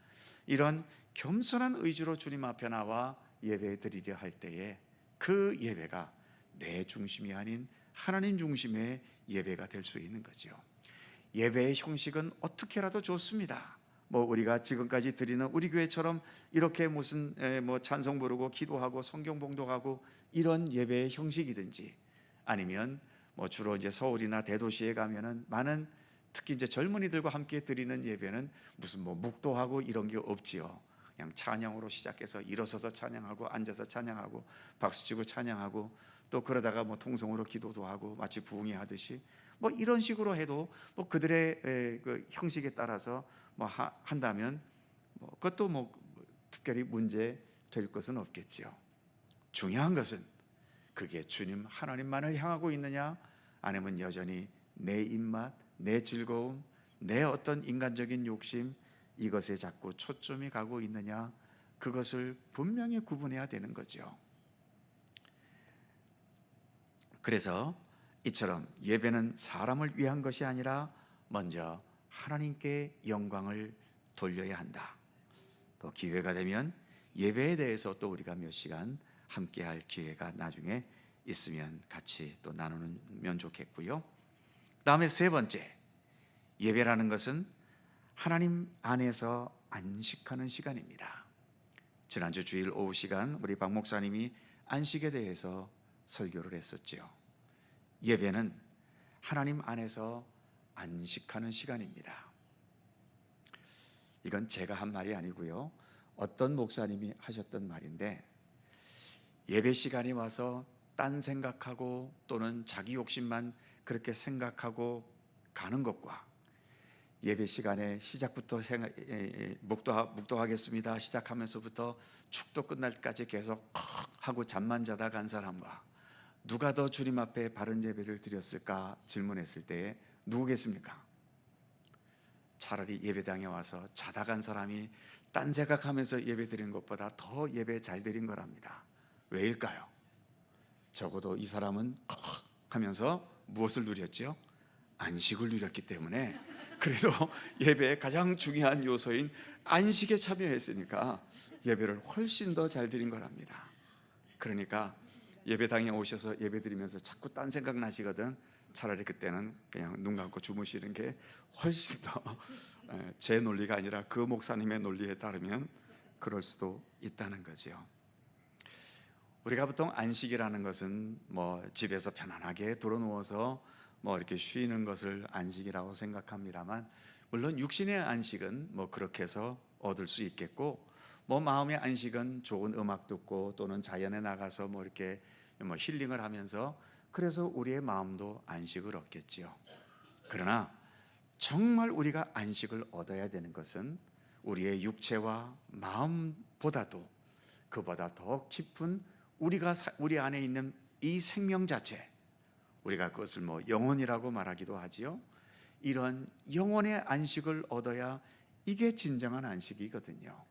이런 겸손한 의지로 주님 앞에 나와 예배 드리려 할 때에 그 예배가 내 중심이 아닌 하나님 중심의 예배가 될 수 있는 거죠. 예배의 형식은 어떻게라도 좋습니다. 우리가 지금까지 드리는 우리 교회처럼 이렇게 무슨 찬송 부르고 기도하고 성경 봉독하고 이런 예배의 형식이든지, 아니면 주로 이제 서울이나 대도시에 가면은 많은, 특히 이제 젊은이들과 함께 드리는 예배는 무슨 묵도하고 이런 게 없지요. 그냥 찬양으로 시작해서 일어서서 찬양하고 앉아서 찬양하고 박수치고 찬양하고 또 그러다가 통성으로 기도도 하고 마치 부흥회 하듯이 이런 식으로 해도 그들의 그 형식에 따라서 한다면 그것도 특별히 문제 될 것은 없겠지요. 중요한 것은 그게 주님 하나님만을 향하고 있느냐, 아니면 여전히 내 입맛, 내 즐거움, 내 어떤 인간적인 욕심, 이것에 자꾸 초점이 가고 있느냐, 그것을 분명히 구분해야 되는 거죠. 그래서 이처럼 예배는 사람을 위한 것이 아니라 먼저 하나님께 영광을 돌려야 한다. 또 기회가 되면 예배에 대해서 또 우리가 몇 시간 함께 할 기회가 나중에 있으면 같이 또 나누면 좋겠고요. 그다음에 세 번째, 예배라는 것은 하나님 안에서 안식하는 시간입니다. 지난주 주일 오후 시간 우리 박 목사님이 안식에 대해서 설교를 했었죠. 예배는 하나님 안에서 안식하는 시간입니다. 이건 제가 한 말이 아니고요, 어떤 목사님이 하셨던 말인데, 예배 시간이 와서 딴 생각하고 또는 자기 욕심만 그렇게 생각하고 가는 것과, 예배 시간에 시작부터 묵도하겠습니다 시작하면서부터 축도 끝날 때까지 계속 하고 잠만 자다 간 사람과, 누가 더 주님 앞에 바른 예배를 드렸을까 질문했을 때에 누구겠습니까? 차라리 예배당에 와서 자다 간 사람이 딴 생각하면서 예배 드린 것보다 더 예배 잘 드린 거랍니다. 왜일까요? 적어도 이 사람은 하면서 무엇을 누렸죠? 안식을 누렸기 때문에, 그래도 예배의 가장 중요한 요소인 안식에 참여했으니까 예배를 훨씬 더 잘 드린 거랍니다. 그러니까 예배당에 오셔서 예배 드리면서 자꾸 딴 생각 나시거든, 차라리 그때는 그냥 눈 감고 주무시는 게 훨씬 더, 제 논리가 아니라 그 목사님의 논리에 따르면 그럴 수도 있다는 거죠. 우리가 보통 안식이라는 것은 집에서 편안하게 드러누워서 이렇게 쉬는 것을 안식이라고 생각합니다만, 물론 육신의 안식은 그렇게 해서 얻을 수 있겠고, 마음의 안식은 좋은 음악 듣고 또는 자연에 나가서 이렇게 힐링을 하면서, 그래서 우리의 마음도 안식을 얻겠지요. 그러나 정말 우리가 안식을 얻어야 되는 것은 우리의 육체와 마음보다도, 그보다 더 깊은 우리 안에 있는 이 생명 자체, 우리가 그것을 영혼이라고 말하기도 하지요. 이런 영혼의 안식을 얻어야 이게 진정한 안식이거든요.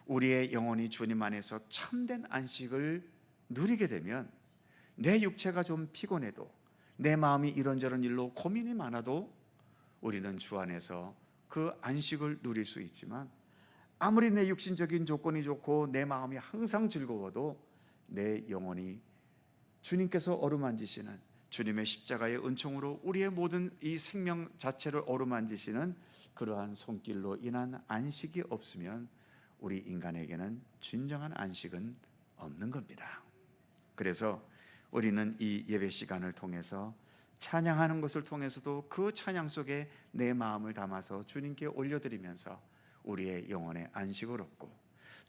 우리의 영혼이 주님 안에서 참된 안식을 누리게 되면 내 육체가 좀 피곤해도, 내 마음이 이런저런 일로 고민이 많아도 우리는 주 안에서 그 안식을 누릴 수 있지만, 아무리 내 육신적인 조건이 좋고 내 마음이 항상 즐거워도 내 영혼이 주님께서 어루만지시는 주님의 십자가의 은총으로 우리의 모든 이 생명 자체를 어루만지시는 그러한 손길로 인한 안식이 없으면 우리 인간에게는 진정한 안식은 없는 겁니다. 그래서 우리는 이 예배 시간을 통해서 찬양하는 것을 통해서도 그 찬양 속에 내 마음을 담아서 주님께 올려드리면서 우리의 영혼의 안식을 얻고,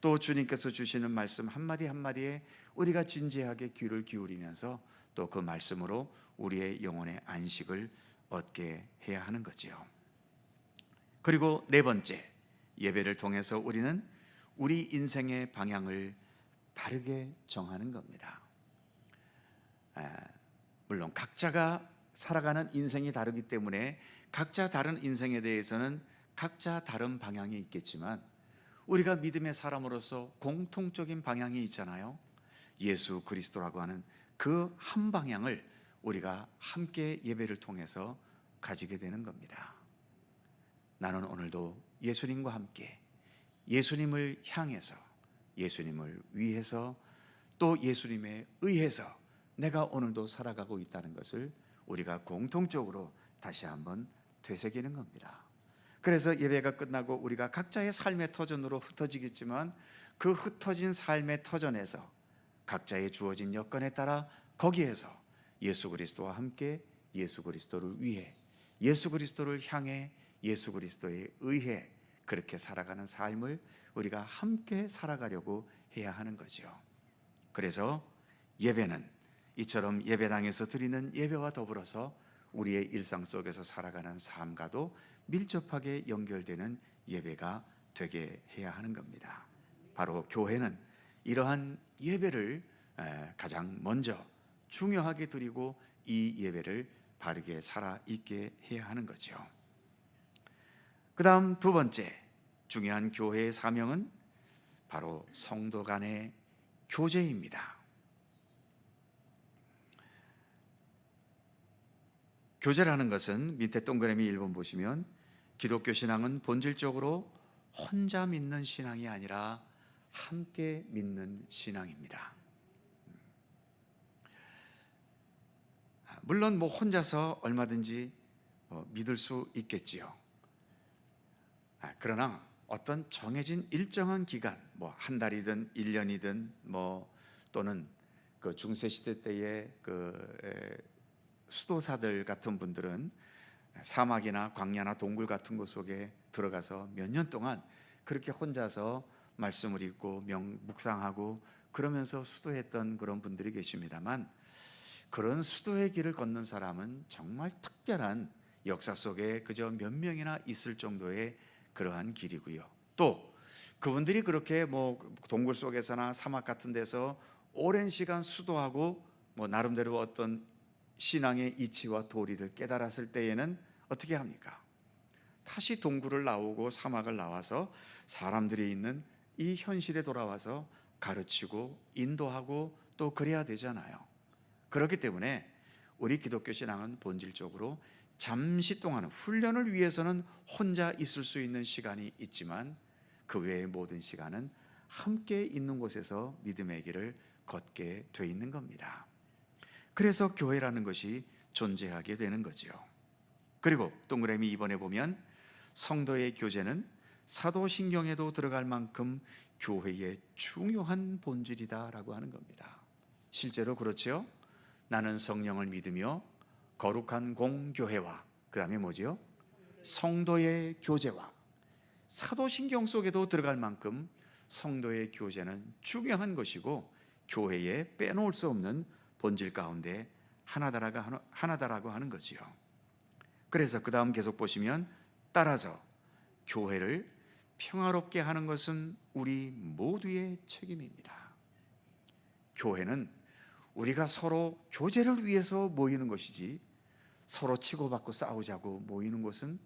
또 주님께서 주시는 말씀 한마디 한마디에 우리가 진지하게 귀를 기울이면서 또 그 말씀으로 우리의 영혼의 안식을 얻게 해야 하는 거지요. 그리고 네 번째, 예배를 통해서 우리는 우리 인생의 방향을 바르게 정하는 겁니다. 물론 각자가 살아가는 인생이 다르기 때문에 각자 다른 인생에 대해서는 각자 다른 방향이 있겠지만, 우리가 믿음의 사람으로서 공통적인 방향이 있잖아요. 예수 그리스도라고 하는 그 한 방향을 우리가 함께 예배를 통해서 가지게 되는 겁니다. 나는 오늘도 예수님과 함께 예수님을 향해서, 예수님을 위해서, 또 예수님에 의해서 내가 오늘도 살아가고 있다는 것을 우리가 공통적으로 다시 한번 되새기는 겁니다. 그래서 예배가 끝나고 우리가 각자의 삶의 터전으로 흩어지겠지만, 그 흩어진 삶의 터전에서 각자의 주어진 여건에 따라 거기에서 예수 그리스도와 함께, 예수 그리스도를 위해, 예수 그리스도를 향해, 예수 그리스도에 의해 그렇게 살아가는 삶을 우리가 함께 살아가려고 해야 하는 거죠. 그래서 예배는 이처럼 예배당에서 드리는 예배와 더불어서 우리의 일상 속에서 살아가는 삶과도 밀접하게 연결되는 예배가 되게 해야 하는 겁니다. 바로 교회는 이러한 예배를 가장 먼저 중요하게 드리고 이 예배를 바르게 살아있게 해야 하는 거죠. 그 다음 두 번째 중요한 교회의 사명은 바로 성도 간의 교제입니다. 교제라는 것은 밑에 동그라미 1번 보시면, 기독교 신앙은 본질적으로 혼자 믿는 신앙이 아니라 함께 믿는 신앙입니다. 물론 혼자서 얼마든지 믿을 수 있겠지요. 그러나 어떤 정해진 일정한 기간, 한 달이든 1년이든 또는 그 중세 시대 때의 그 수도사들 같은 분들은 사막이나 광야나 동굴 같은 곳 속에 들어가서 몇 년 동안 그렇게 혼자서 말씀을 읽고 묵상하고 그러면서 수도했던 그런 분들이 계십니다만, 그런 수도의 길을 걷는 사람은 정말 특별한 역사 속에 그저 몇 명이나 있을 정도의 그러한 길이고요. 또 그분들이 그렇게 동굴 속에서나 사막 같은 데서 오랜 시간 수도하고 나름대로 어떤 신앙의 이치와 도리를 깨달았을 때에는 어떻게 합니까? 다시 동굴을 나오고 사막을 나와서 사람들이 있는 이 현실에 돌아와서 가르치고 인도하고 또 그래야 되잖아요. 그렇기 때문에 우리 기독교 신앙은 본질적으로 잠시 동안 훈련을 위해서는 혼자 있을 수 있는 시간이 있지만, 그 외의 모든 시간은 함께 있는 곳에서 믿음의 길을 걷게 돼 있는 겁니다. 그래서 교회라는 것이 존재하게 되는 거죠. 그리고 동그라미 2번에 보면, 성도의 교제는 사도신경에도 들어갈 만큼 교회의 중요한 본질이다라고 하는 겁니다. 실제로 그렇죠. 나는 성령을 믿으며 거룩한 공교회와, 그 다음에 뭐죠? 성도의 교제와. 사도신경 속에도 들어갈 만큼 성도의 교제는 중요한 것이고, 교회에 빼놓을 수 없는 본질 가운데 하나다라고 하는 거지요. 그래서 그 다음 계속 보시면, 따라서 교회를 평화롭게 하는 것은 우리 모두의 책임입니다. 교회는 우리가 서로 교제를 위해서 모이는 것이지 서로 치고받고 싸우자고 모이는 것은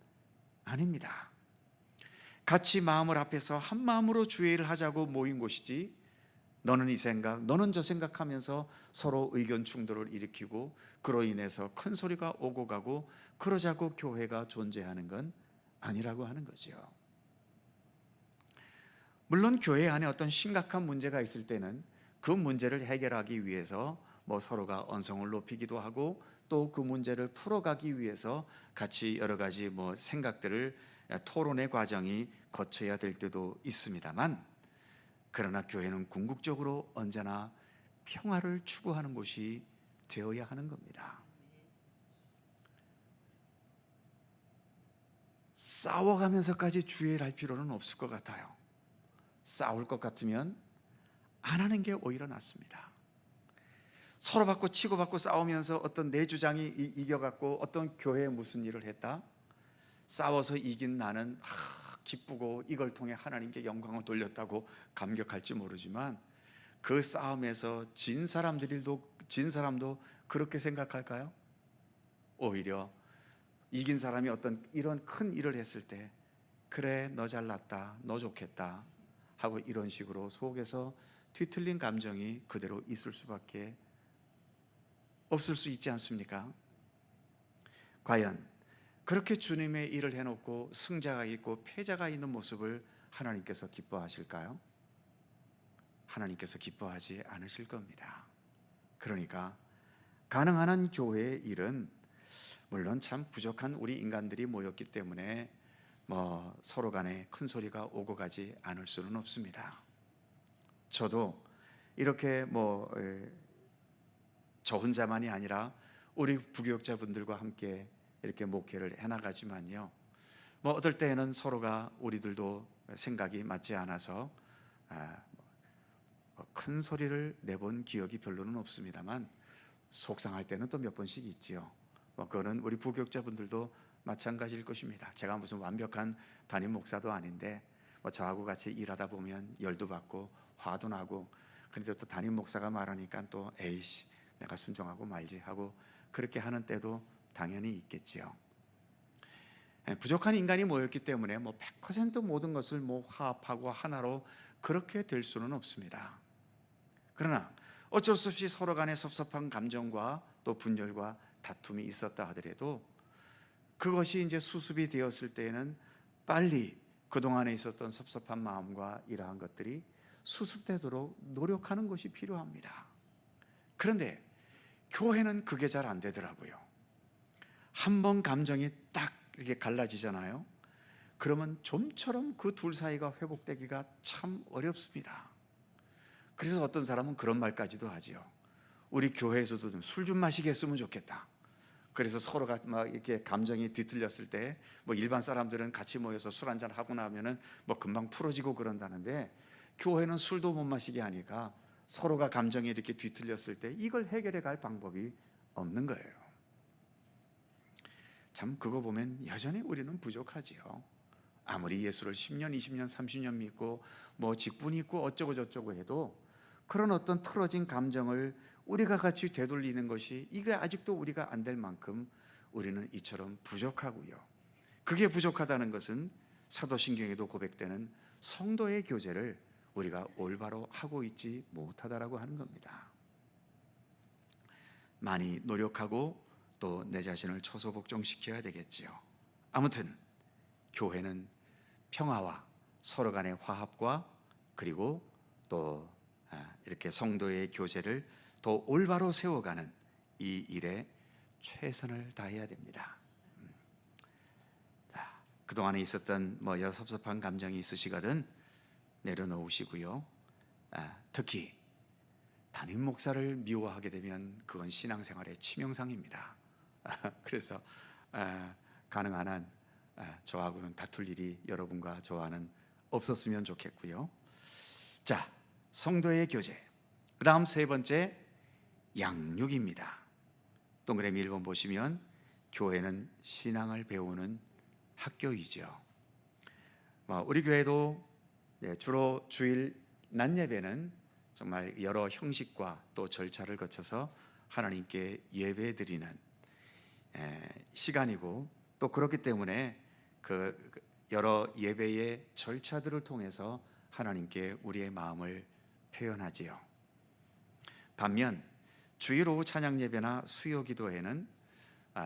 아닙니다. 같이 마음을 합해서 한 마음으로 주의 일을 하자고 모인 곳이지, 너는 이 생각, 너는 저 생각하면서 서로 의견 충돌을 일으키고 그로 인해서 큰 소리가 오고 가고 그러자고 교회가 존재하는 건 아니라고 하는 거죠. 물론 교회 안에 어떤 심각한 문제가 있을 때는 그 문제를 해결하기 위해서 서로가 언성을 높이기도 하고, 또 그 문제를 풀어가기 위해서 같이 여러 가지 생각들을 토론의 과정이 거쳐야 될 때도 있습니다만, 그러나 교회는 궁극적으로 언제나 평화를 추구하는 곳이 되어야 하는 겁니다. 싸워가면서까지 주의할 필요는 없을 것 같아요. 싸울 것 같으면 안 하는 게 오히려 낫습니다. 서로 받고 치고받고 싸우면서 어떤 내 주장이 이겨갖고 어떤 교회에 무슨 일을 했다? 싸워서 이긴 나는 기쁘고 이걸 통해 하나님께 영광을 돌렸다고 감격할지 모르지만, 그 싸움에서 진 사람도 그렇게 생각할까요? 오히려 이긴 사람이 어떤 이런 큰 일을 했을 때, 그래 너 잘났다, 너 좋겠다 하고 이런 식으로 속에서 뒤틀린 감정이 그대로 있을 수밖에 없을 수 있지 않습니까? 과연 그렇게 주님의 일을 해놓고 승자가 있고 패자가 있는 모습을 하나님께서 기뻐하실까요? 하나님께서 기뻐하지 않으실 겁니다. 그러니까 가능한 한 교회의 일은, 물론 참 부족한 우리 인간들이 모였기 때문에 서로 간에 큰 소리가 오고 가지 않을 수는 없습니다. 저도 이렇게 저 혼자만이 아니라 우리 부교역자분들과 함께 이렇게 목회를 해나가지만요, 어떨 때에는 서로가 우리들도 생각이 맞지 않아서 큰 소리를 내본 기억이 별로는 없습니다만, 속상할 때는 또 몇 번씩 있지요. 그거는 우리 부교역자분들도 마찬가지일 것입니다. 제가 무슨 완벽한 담임 목사도 아닌데 저하고 같이 일하다 보면 열도 받고 화도 나고, 그런데 또 담임 목사가 말하니까 또 에이씨 내가 순종하고 말지 하고 그렇게 하는 때도 당연히 있겠지요. 부족한 인간이 모였기 때문에 100% 모든 것을 화합하고 하나로 그렇게 될 수는 없습니다. 그러나 어쩔 수 없이 서로 간에 섭섭한 감정과 또 분열과 다툼이 있었다 하더라도, 그것이 이제 수습이 되었을 때에는 빨리 그동안에 있었던 섭섭한 마음과 이러한 것들이 수습되도록 노력하는 것이 필요합니다. 그런데 교회는 그게 잘 안 되더라고요. 한번 감정이 딱 이렇게 갈라지잖아요. 그러면 좀처럼 그 둘 사이가 회복되기가 참 어렵습니다. 그래서 어떤 사람은 그런 말까지도 하지요. 우리 교회에서도 좀 술 좀 마시게 했으면 좋겠다. 그래서 서로가 이렇게 감정이 뒤틀렸을 때 일반 사람들은 같이 모여서 술 한잔 하고 나면은 금방 풀어지고 그런다는데, 교회는 술도 못 마시게 하니까 서로가 감정이 이렇게 뒤틀렸을 때 이걸 해결해 갈 방법이 없는 거예요. 참 그거 보면 여전히 우리는 부족하지요. 아무리 예수를 10년, 20년, 30년 믿고 직분이 있고 어쩌고 저쩌고 해도 그런 어떤 틀어진 감정을 우리가 같이 되돌리는 것이, 이게 아직도 우리가 안 될 만큼 우리는 이처럼 부족하고요. 그게 부족하다는 것은 사도신경에도 고백되는 성도의 교제를 우리가 올바로 하고 있지 못하다라고 하는 겁니다. 많이 노력하고 또 내 자신을 초소복종시켜야 되겠지요. 아무튼 교회는 평화와 서로 간의 화합과 그리고 또 이렇게 성도의 교제를 더 올바로 세워가는 이 일에 최선을 다해야 됩니다. 그동안에 있었던 섭섭한 감정이 있으시거든 내려놓으시고요. 특히 담임 목사를 미워하게 되면 그건 신앙생활의 치명상입니다. 그래서 가능한 한 저하고는 다툴 일이 여러분과 저와는 없었으면 좋겠고요. 자, 성도의 교제. 그 다음 세 번째, 양육입니다. 동그라미 1번 보시면 교회는 신앙을 배우는 학교이죠. 우리 교회도 주로 주일 낮 예배는 정말 여러 형식과 또 절차를 거쳐서 하나님께 예배드리는 시간이고, 또 그렇기 때문에 그 여러 예배의 절차들을 통해서 하나님께 우리의 마음을 표현하지요. 반면 주일 오후 찬양 예배나 수요 기도회는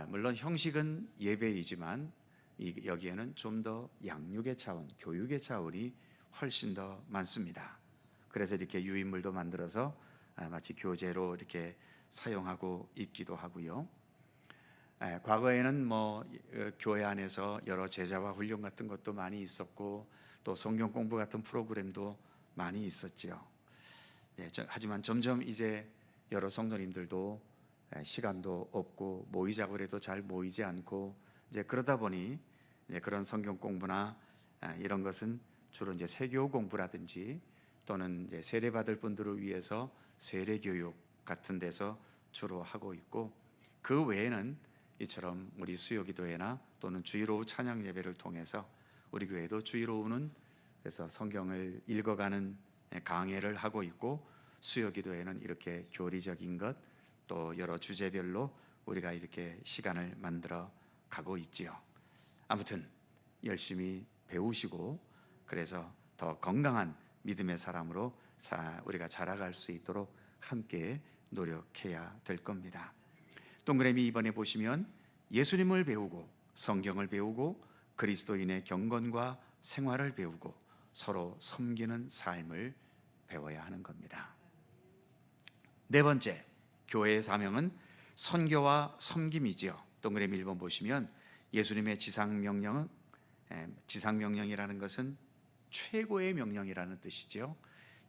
물론 형식은 예배이지만 여기에는 좀 더 양육의 차원, 교육의 차원이 훨씬 더 많습니다. 그래서 이렇게 유인물도 만들어서 마치 교재로 이렇게 사용하고 있기도 하고요. 과거에는 교회 안에서 여러 제자와 훈련 같은 것도 많이 있었고 또 성경 공부 같은 프로그램도 많이 있었지요. 하지만 점점 이제 여러 성도님들도 시간도 없고 모이자고 해도 잘 모이지 않고 이제 그러다 보니 이제 그런 성경 공부나 이런 것은 주로 이제 세교 공부라든지 또는 이제 세례 받을 분들을 위해서 세례 교육 같은 데서 주로 하고 있고, 그 외에는 이처럼 우리 수요기도회나 또는 주일 오후 찬양 예배를 통해서 우리 교회도 주일 오후는 그래서 성경을 읽어가는 강해를 하고 있고, 수요기도회는 이렇게 교리적인 것 또 여러 주제별로 우리가 이렇게 시간을 만들어 가고 있지요. 아무튼 열심히 배우시고 그래서 더 건강한 믿음의 사람으로 우리가 자라갈 수 있도록 함께 노력해야 될 겁니다. 동그라미 2번에 보시면 예수님을 배우고 성경을 배우고 그리스도인의 경건과 생활을 배우고 서로 섬기는 삶을 배워야 하는 겁니다. 네 번째, 교회의 사명은 선교와 섬김이지요. 동그라미 1번 보시면 예수님의 지상명령이라는 것은 최고의 명령이라는 뜻이죠.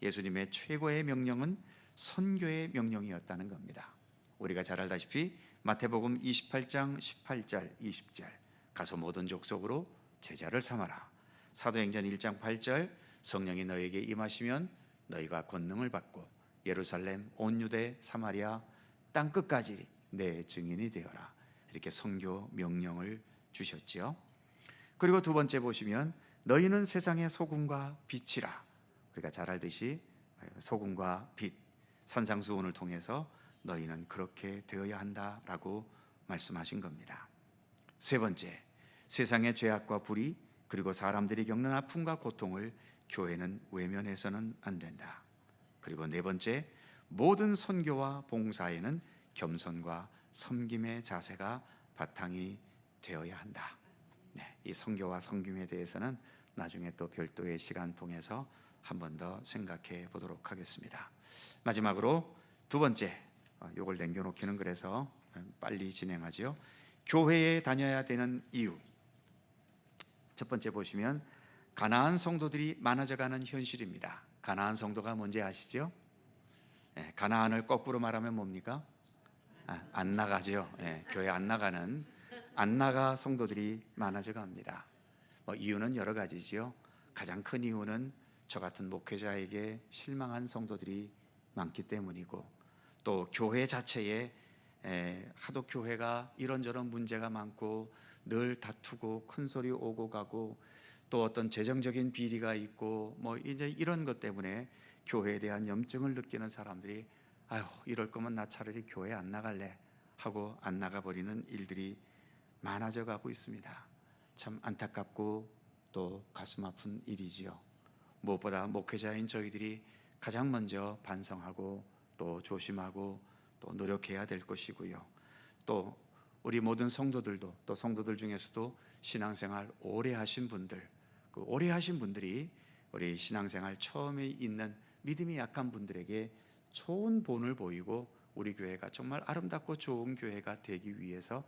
예수님의 최고의 명령은 선교의 명령이었다는 겁니다. 우리가 잘 알다시피 마태복음 28장 18절 20절 가서 모든 족속으로 제자를 삼아라. 사도행전 1장 8절 성령이 너에게 임하시면 너희가 권능을 받고 예루살렘 온 유대 사마리아 땅끝까지 내 증인이 되어라. 이렇게 선교 명령을 주셨지요. 그리고 두 번째 보시면 너희는 세상의 소금과 빛이라. 우리가 잘 알듯이 소금과 빛, 산상수훈을 통해서 너희는 그렇게 되어야 한다라고 말씀하신 겁니다. 세 번째, 세상의 죄악과 불의 그리고 사람들이 겪는 아픔과 고통을 교회는 외면해서는 안 된다. 그리고 네 번째, 모든 선교와 봉사에는 겸손과 섬김의 자세가 바탕이 되어야 한다. 이 선교와 섬김에 대해서는 나중에 또 별도의 시간 통해서 한 번 더 생각해 보도록 하겠습니다. 마지막으로 두 번째, 요걸 남겨놓기는 그래서 빨리 진행하죠. 교회에 다녀야 되는 이유. 첫 번째 보시면 가나안 성도들이 많아져가는 현실입니다. 가나안 성도가 뭔지 아시죠? 가나안을 거꾸로 말하면 뭡니까? 안 나가죠. 교회 안 나가 성도들이 많아져 갑니다. 이유는 여러 가지죠. 가장 큰 이유는 저 같은 목회자에게 실망한 성도들이 많기 때문이고, 또 교회 자체에 하도 교회가 이런저런 문제가 많고 늘 다투고 큰 소리 오고 가고 또 어떤 재정적인 비리가 있고 이제 이런 것 때문에 교회에 대한 염증을 느끼는 사람들이 아유, 이럴 거면 나 차라리 교회 안 나갈래 하고 안 나가버리는 일들이 많아져 가고 있습니다. 참 안타깝고 또 가슴 아픈 일이지요. 무엇보다 목회자인 저희들이 가장 먼저 반성하고 또 조심하고 또 노력해야 될 것이고요. 또 우리 모든 성도들도, 또 성도들 중에서도 신앙생활 오래 하신 분들, 그 오래 하신 분들이 우리 신앙생활 처음에 있는 믿음이 약한 분들에게 좋은 본을 보이고 우리 교회가 정말 아름답고 좋은 교회가 되기 위해서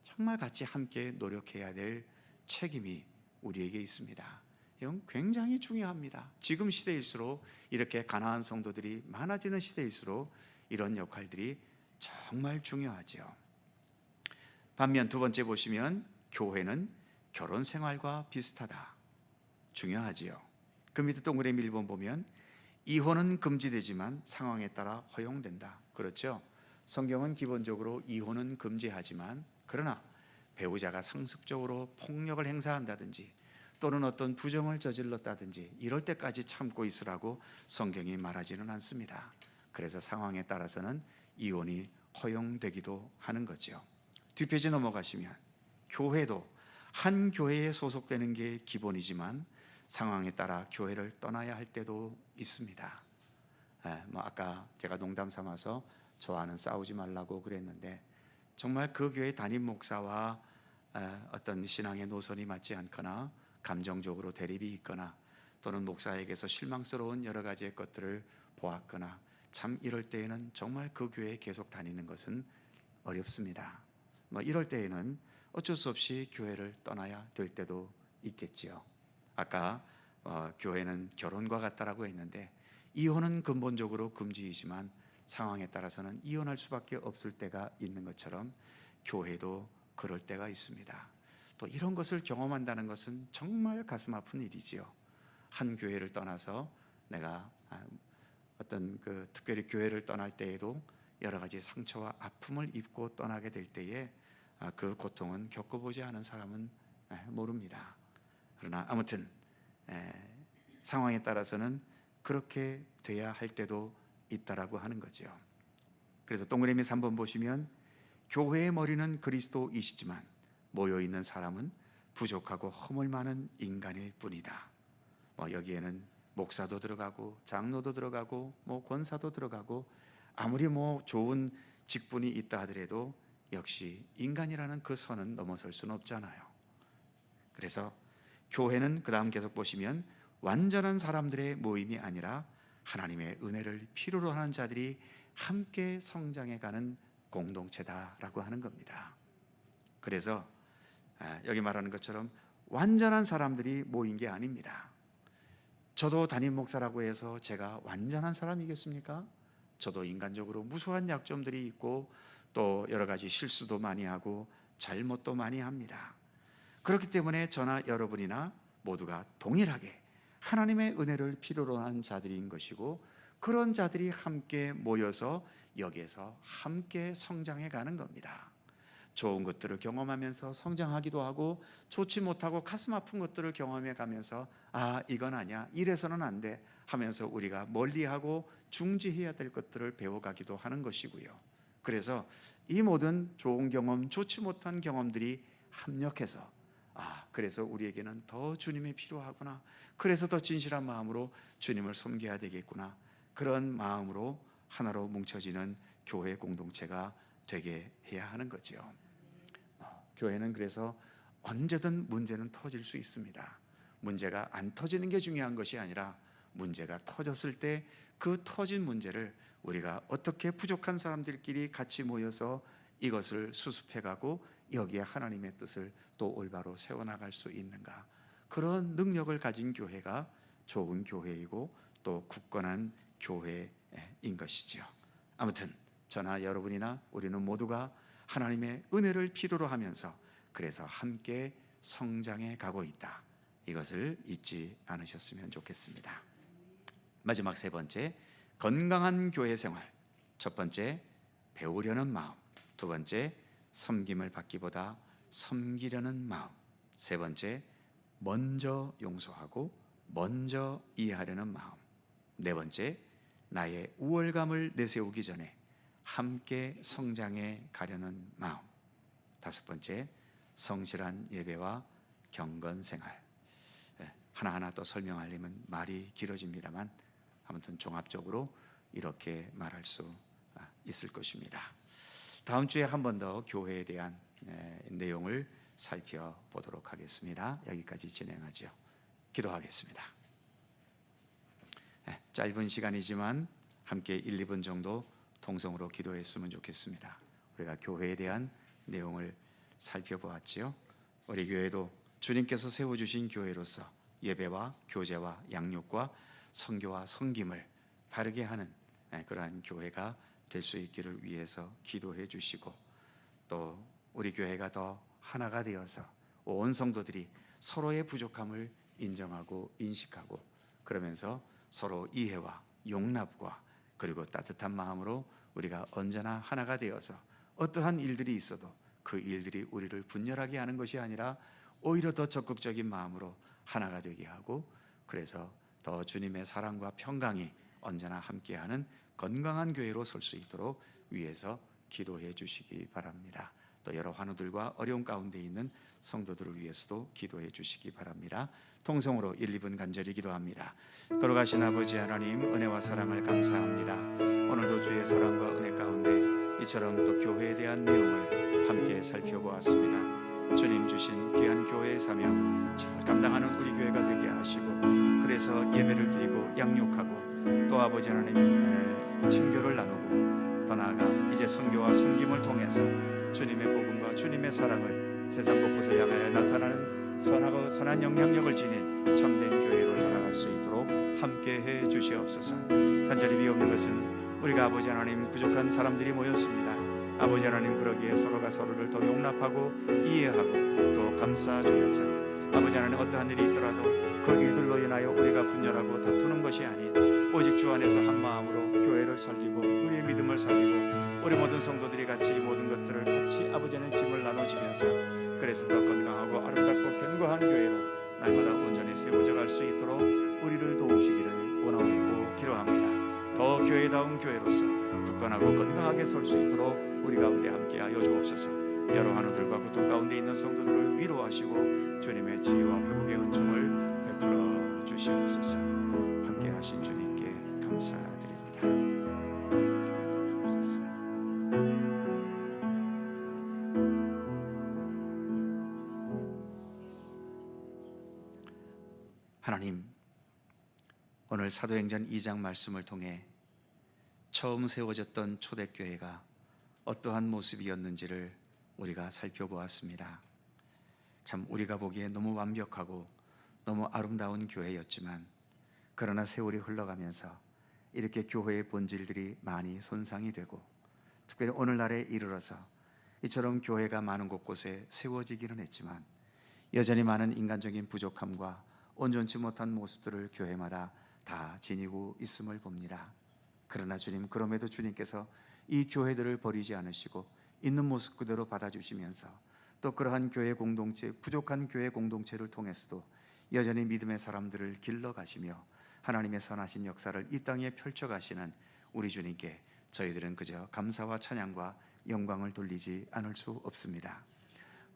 정말 같이 함께 노력해야 될 책임이 우리에게 있습니다. 이건 굉장히 중요합니다. 지금 시대일수록, 이렇게 가나안 성도들이 많아지는 시대일수록 이런 역할들이 정말 중요하죠. 반면 두 번째 보시면 교회는 결혼 생활과 비슷하다. 중요하지요. 그 밑에 동그라미 1번 보면 이혼은 금지되지만 상황에 따라 허용된다. 그렇죠? 성경은 기본적으로 이혼은 금지하지만, 그러나 배우자가 상습적으로 폭력을 행사한다든지 또는 어떤 부정을 저질렀다든지 이럴 때까지 참고 있으라고 성경이 말하지는 않습니다. 그래서 상황에 따라서는 이혼이 허용되기도 하는 거죠. 뒷페이지 넘어가시면 교회도 한 교회에 소속되는 게 기본이지만 상황에 따라 교회를 떠나야 할 때도 있습니다. 아까 제가 농담 삼아서 저와는 싸우지 말라고 그랬는데, 정말 그 교회 담임 목사와 어떤 신앙의 노선이 맞지 않거나 감정적으로 대립이 있거나 또는 목사에게서 실망스러운 여러 가지의 것들을 보았거나, 참 이럴 때에는 정말 그 교회에 계속 다니는 것은 어렵습니다. 이럴 때에는 어쩔 수 없이 교회를 떠나야 될 때도 있겠지요. 아까 교회는 결혼과 같다라고 했는데 이혼은 근본적으로 금지이지만 상황에 따라서는 이혼할 수밖에 없을 때가 있는 것처럼 교회도 그럴 때가 있습니다. 또 이런 것을 경험한다는 것은 정말 가슴 아픈 일이지요. 한 교회를 떠나서 내가 어떤 특별히 교회를 떠날 때에도 여러 가지 상처와 아픔을 입고 떠나게 될 때에 그 고통은 겪어보지 않은 사람은 모릅니다. 그러나 아무튼 상황에 따라서는 그렇게 돼야 할 때도 있다라고 하는 거죠. 그래서 동그라미 3번 보시면 교회의 머리는 그리스도이시지만 모여있는 사람은 부족하고 허물 많은 인간일 뿐이다. 여기에는 목사도 들어가고 장로도 들어가고 권사도 들어가고 아무리 좋은 직분이 있다 하더라도 역시 인간이라는 그 선은 넘어설 수는 없잖아요. 그래서 교회는 그 다음 계속 보시면 완전한 사람들의 모임이 아니라 하나님의 은혜를 필요로 하는 자들이 함께 성장해가는 공동체다라고 하는 겁니다. 그래서 여기 말하는 것처럼 완전한 사람들이 모인 게 아닙니다. 저도 담임 목사라고 해서 제가 완전한 사람이겠습니까? 저도 인간적으로 무수한 약점들이 있고 또 여러 가지 실수도 많이 하고 잘못도 많이 합니다. 그렇기 때문에 저나 여러분이나 모두가 동일하게 하나님의 은혜를 필요로 하는 자들인 것이고 그런 자들이 함께 모여서 여기에서 함께 성장해 가는 겁니다. 좋은 것들을 경험하면서 성장하기도 하고 좋지 못하고 가슴 아픈 것들을 경험해 가면서 이건 아니야, 이래서는 안 돼 하면서 우리가 멀리하고 중지해야 될 것들을 배워가기도 하는 것이고요. 그래서 이 모든 좋은 경험, 좋지 못한 경험들이 합력해서 그래서 우리에게는 더 주님이 필요하구나, 그래서 더 진실한 마음으로 주님을 섬겨야 되겠구나, 그런 마음으로 하나로 뭉쳐지는 교회 공동체가 되게 해야 하는 거죠. 교회는 그래서 언제든 문제는 터질 수 있습니다. 문제가 안 터지는 게 중요한 것이 아니라 문제가 터졌을 때 그 터진 문제를 우리가 어떻게 부족한 사람들끼리 같이 모여서 이것을 수습해가고 여기에 하나님의 뜻을 또 올바로 세워나갈 수 있는가, 그런 능력을 가진 교회가 좋은 교회이고 또 굳건한 교회인 것이죠. 아무튼 저나 여러분이나 우리는 모두가 하나님의 은혜를 필요로 하면서 그래서 함께 성장해 가고 있다, 이것을 잊지 않으셨으면 좋겠습니다. 마지막 세 번째, 건강한 교회 생활. 첫 번째, 배우려는 마음. 두 번째, 섬김을 받기보다 섬기려는 마음. 세 번째, 먼저 용서하고 먼저 이해하려는 마음. 네 번째, 나의 우월감을 내세우기 전에 함께 성장해 가려는 마음. 다섯 번째, 성실한 예배와 경건 생활. 하나하나 또 설명하려면 말이 길어집니다만 아무튼 종합적으로 이렇게 말할 수 있을 것입니다. 다음 주에 한 번 더 교회에 대한 내용을 살펴보도록 하겠습니다. 여기까지 진행하죠. 기도하겠습니다. 짧은 시간이지만 함께 1, 2분 정도 통성으로 기도했으면 좋겠습니다. 우리가 교회에 대한 내용을 살펴보았지요. 우리 교회도 주님께서 세워주신 교회로서 예배와 교제와 양육과 선교와 섬김을 바르게 하는 그러한 교회가 될 수 있기를 위해서 기도해 주시고, 또 우리 교회가 더 하나가 되어서 온 성도들이 서로의 부족함을 인정하고 인식하고 그러면서 서로 이해와 용납과 그리고 따뜻한 마음으로 우리가 언제나 하나가 되어서 어떠한 일들이 있어도 그 일들이 우리를 분열하게 하는 것이 아니라 오히려 더 적극적인 마음으로 하나가 되게 하고, 그래서 더 주님의 사랑과 평강이 언제나 함께하는 건강한 교회로 설 수 있도록 위해서 기도해 주시기 바랍니다. 또 여러 환우들과 어려운 가운데 있는 성도들을 위해서도 기도해 주시기 바랍니다. 통성으로 1, 2분 간절히 기도합니다. 걸어가신 아버지 하나님, 은혜와 사랑을 감사합니다. 오늘도 주의 사랑과 은혜 가운데 이처럼 또 교회에 대한 내용을 함께 살펴보았습니다. 주님 주신 귀한 교회의 사명 잘 감당하는 우리 교회가 되게 하시고, 그래서 예배를 드리고 양육하고 또 아버지 하나님 친교를 나누고 더 나아가 이제 선교와 섬김을 통해서 주님의 복음과 주님의 사랑을 세상 곳곳을 향하여 나타나는 선한 영향력을 지닌 참된 교회로 자라갈 수 있도록 함께해 주시옵소서. 간절히 비옵는 것은 우리가 아버지 하나님 부족한 사람들이 모였습니다. 아버지 하나님, 그러기에 서로가 서로를 더 용납하고 이해하고 또 감싸주면서 아버지 하나님, 어떠한 일이 있더라도 그 일들로 인하여 우리가 분열하고 다투는 것이 아닌 오직 주 안에서 한 마음으로 교회를 살리고 우리의 믿음을 살리고 우리 모든 성도들이 같이 이 모든 것들을 같이 아버지 하나님 짐을 나눠주면서 그래서 더 건강하고 아름답고 견고한 교회로 날마다 온전히 세워져 갈 수 있도록 우리를 도우시기를 원하고 기도합니다. 더 교회다운 교회로서 굳건하고 건강하게 설 수 있도록 우리 가운데 함께하여 주옵소서. 여러 한우들과 고통 가운데 있는 성도들을 위로하시고 주님의 치유와 회복의 은총을 베풀어 주시옵소서. 함께하신 주님께 감사드립니다. 하나님, 오늘 사도행전 2장 말씀을 통해 처음 세워졌던 초대교회가 어떠한 모습이었는지를 우리가 살펴보았습니다. 참 우리가 보기에 너무 완벽하고 너무 아름다운 교회였지만 그러나 세월이 흘러가면서 이렇게 교회의 본질들이 많이 손상이 되고 특별히 오늘날에 이르러서 이처럼 교회가 많은 곳곳에 세워지기는 했지만 여전히 많은 인간적인 부족함과 온전치 못한 모습들을 교회마다 다 지니고 있음을 봅니다. 그러나 주님, 그럼에도 주님께서 이 교회들을 버리지 않으시고 있는 모습 그대로 받아주시면서 또 그러한 교회 공동체, 부족한 교회 공동체를 통해서도 여전히 믿음의 사람들을 길러가시며 하나님의 선하신 역사를 이 땅에 펼쳐가시는 우리 주님께 저희들은 그저 감사와 찬양과 영광을 돌리지 않을 수 없습니다.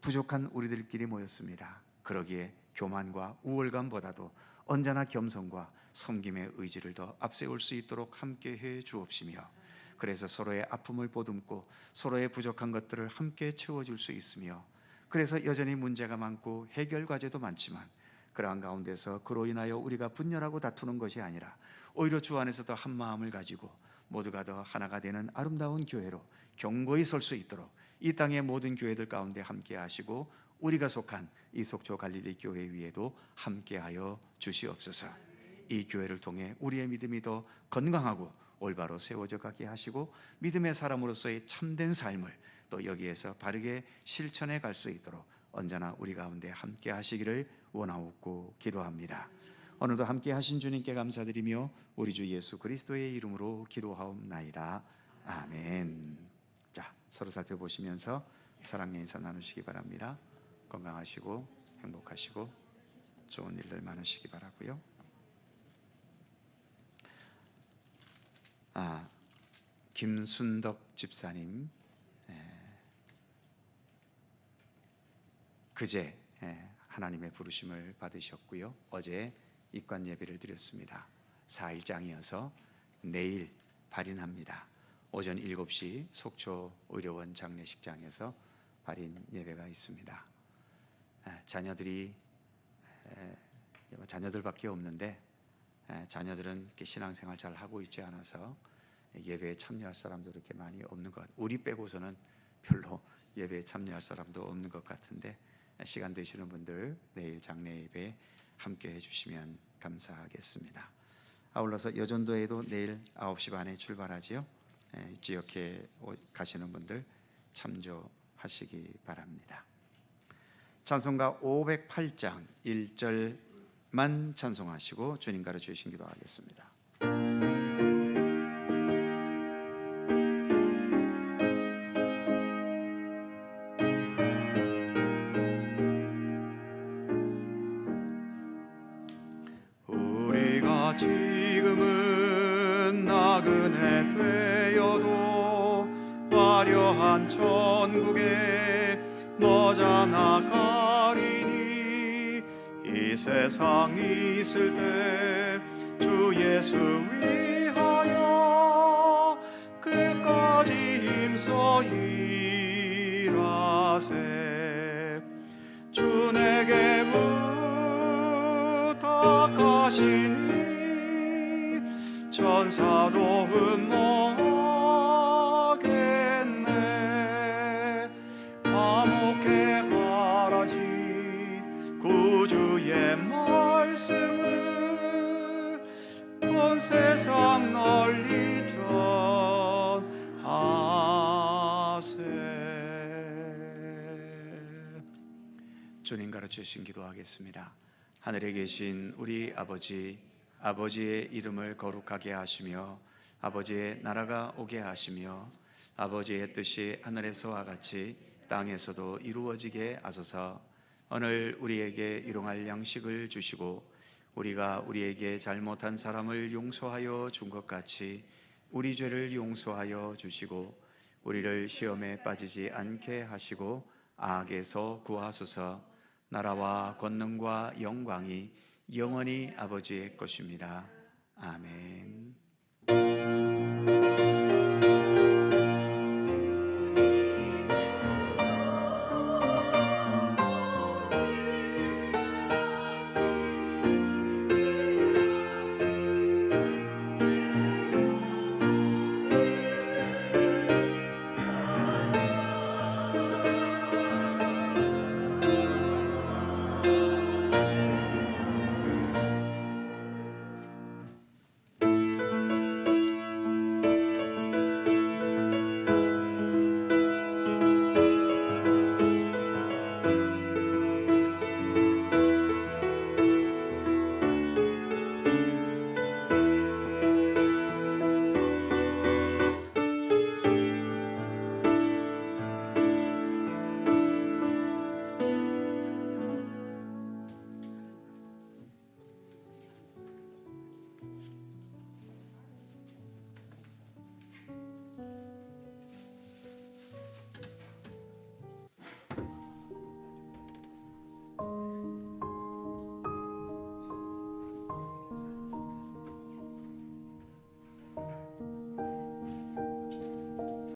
부족한 우리들끼리 모였습니다. 그러기에 교만과 우월감보다도 언제나 겸손과 섬김의 의지를 더 앞세울 수 있도록 함께해 주옵시며 그래서 서로의 아픔을 보듬고 서로의 부족한 것들을 함께 채워줄 수 있으며 그래서 여전히 문제가 많고 해결 과제도 많지만 그러한 가운데서 그로 인하여 우리가 분열하고 다투는 것이 아니라 오히려 주 안에서 더 한 마음을 가지고 모두가 더 하나가 되는 아름다운 교회로 견고히 설 수 있도록 이 땅의 모든 교회들 가운데 함께 하시고 우리가 속한 이 속초 갈릴리 교회 위에도 함께하여 주시옵소서. 이 교회를 통해 우리의 믿음이 더 건강하고 올바로 세워져 가게 하시고 믿음의 사람으로서의 참된 삶을 또 여기에서 바르게 실천해 갈 수 있도록 언제나 우리 가운데 함께 하시기를 원하옵고 기도합니다. 오늘도 함께 하신 주님께 감사드리며 우리 주 예수 그리스도의 이름으로 기도하옵나이다. 아멘. 자, 서로 살펴보시면서 사랑의 인사 나누시기 바랍니다. 건강하시고 행복하시고 좋은 일들 많으시기 바라고요. 김순덕 집사님, 그제 하나님의 부르심을 받으셨고요. 어제 입관 예배를 드렸습니다. 4일장이어서 내일 발인합니다. 오전 7시 속초 의료원 장례식장에서 발인 예배가 있습니다. 자녀들밖에 없는데 자녀들은 이렇게 신앙생활 잘 하고 있지 않아서 예배에 참여할 사람도 그렇게 많이 없는 것 같아요. 우리 빼고서는 별로 예배에 참여할 사람도 없는 것 같은데 시간 되시는 분들 내일 장례 예배에 함께 해주시면 감사하겠습니다. 아울러서 여전도에도 내일 9시 반에 출발하지요. 지역에 가시는 분들 참조하시기 바랍니다. 찬송가 508장 1절만 찬송하시고 주님 가르쳐 주신 기도하겠습니다. 우리가 지금은 나그네 되어도 화려한 천국에 머자 나가리니 이 세상 있을 때 주 예수 위하여 끝까지 힘써 일하세. 주 내게 부탁하시니 천사도 흠모하겠네. 온 세상 널리 전하세. 주님 가르치신 기도하겠습니다. 하늘에 계신 우리 아버지, 아버지의 이름을 거룩하게 하시며 아버지의 나라가 오게 하시며 아버지의 뜻이 하늘에서와 같이 땅에서도 이루어지게 하소서. 오늘 우리에게 일용할 양식을 주시고 우리가 우리에게 잘못한 사람을 용서하여 준 것 같이 우리 죄를 용서하여 주시고 우리를 시험에 빠지지 않게 하시고 악에서 구하소서. 나라와 권능과 영광이 영원히 아버지의 것입니다. 아멘.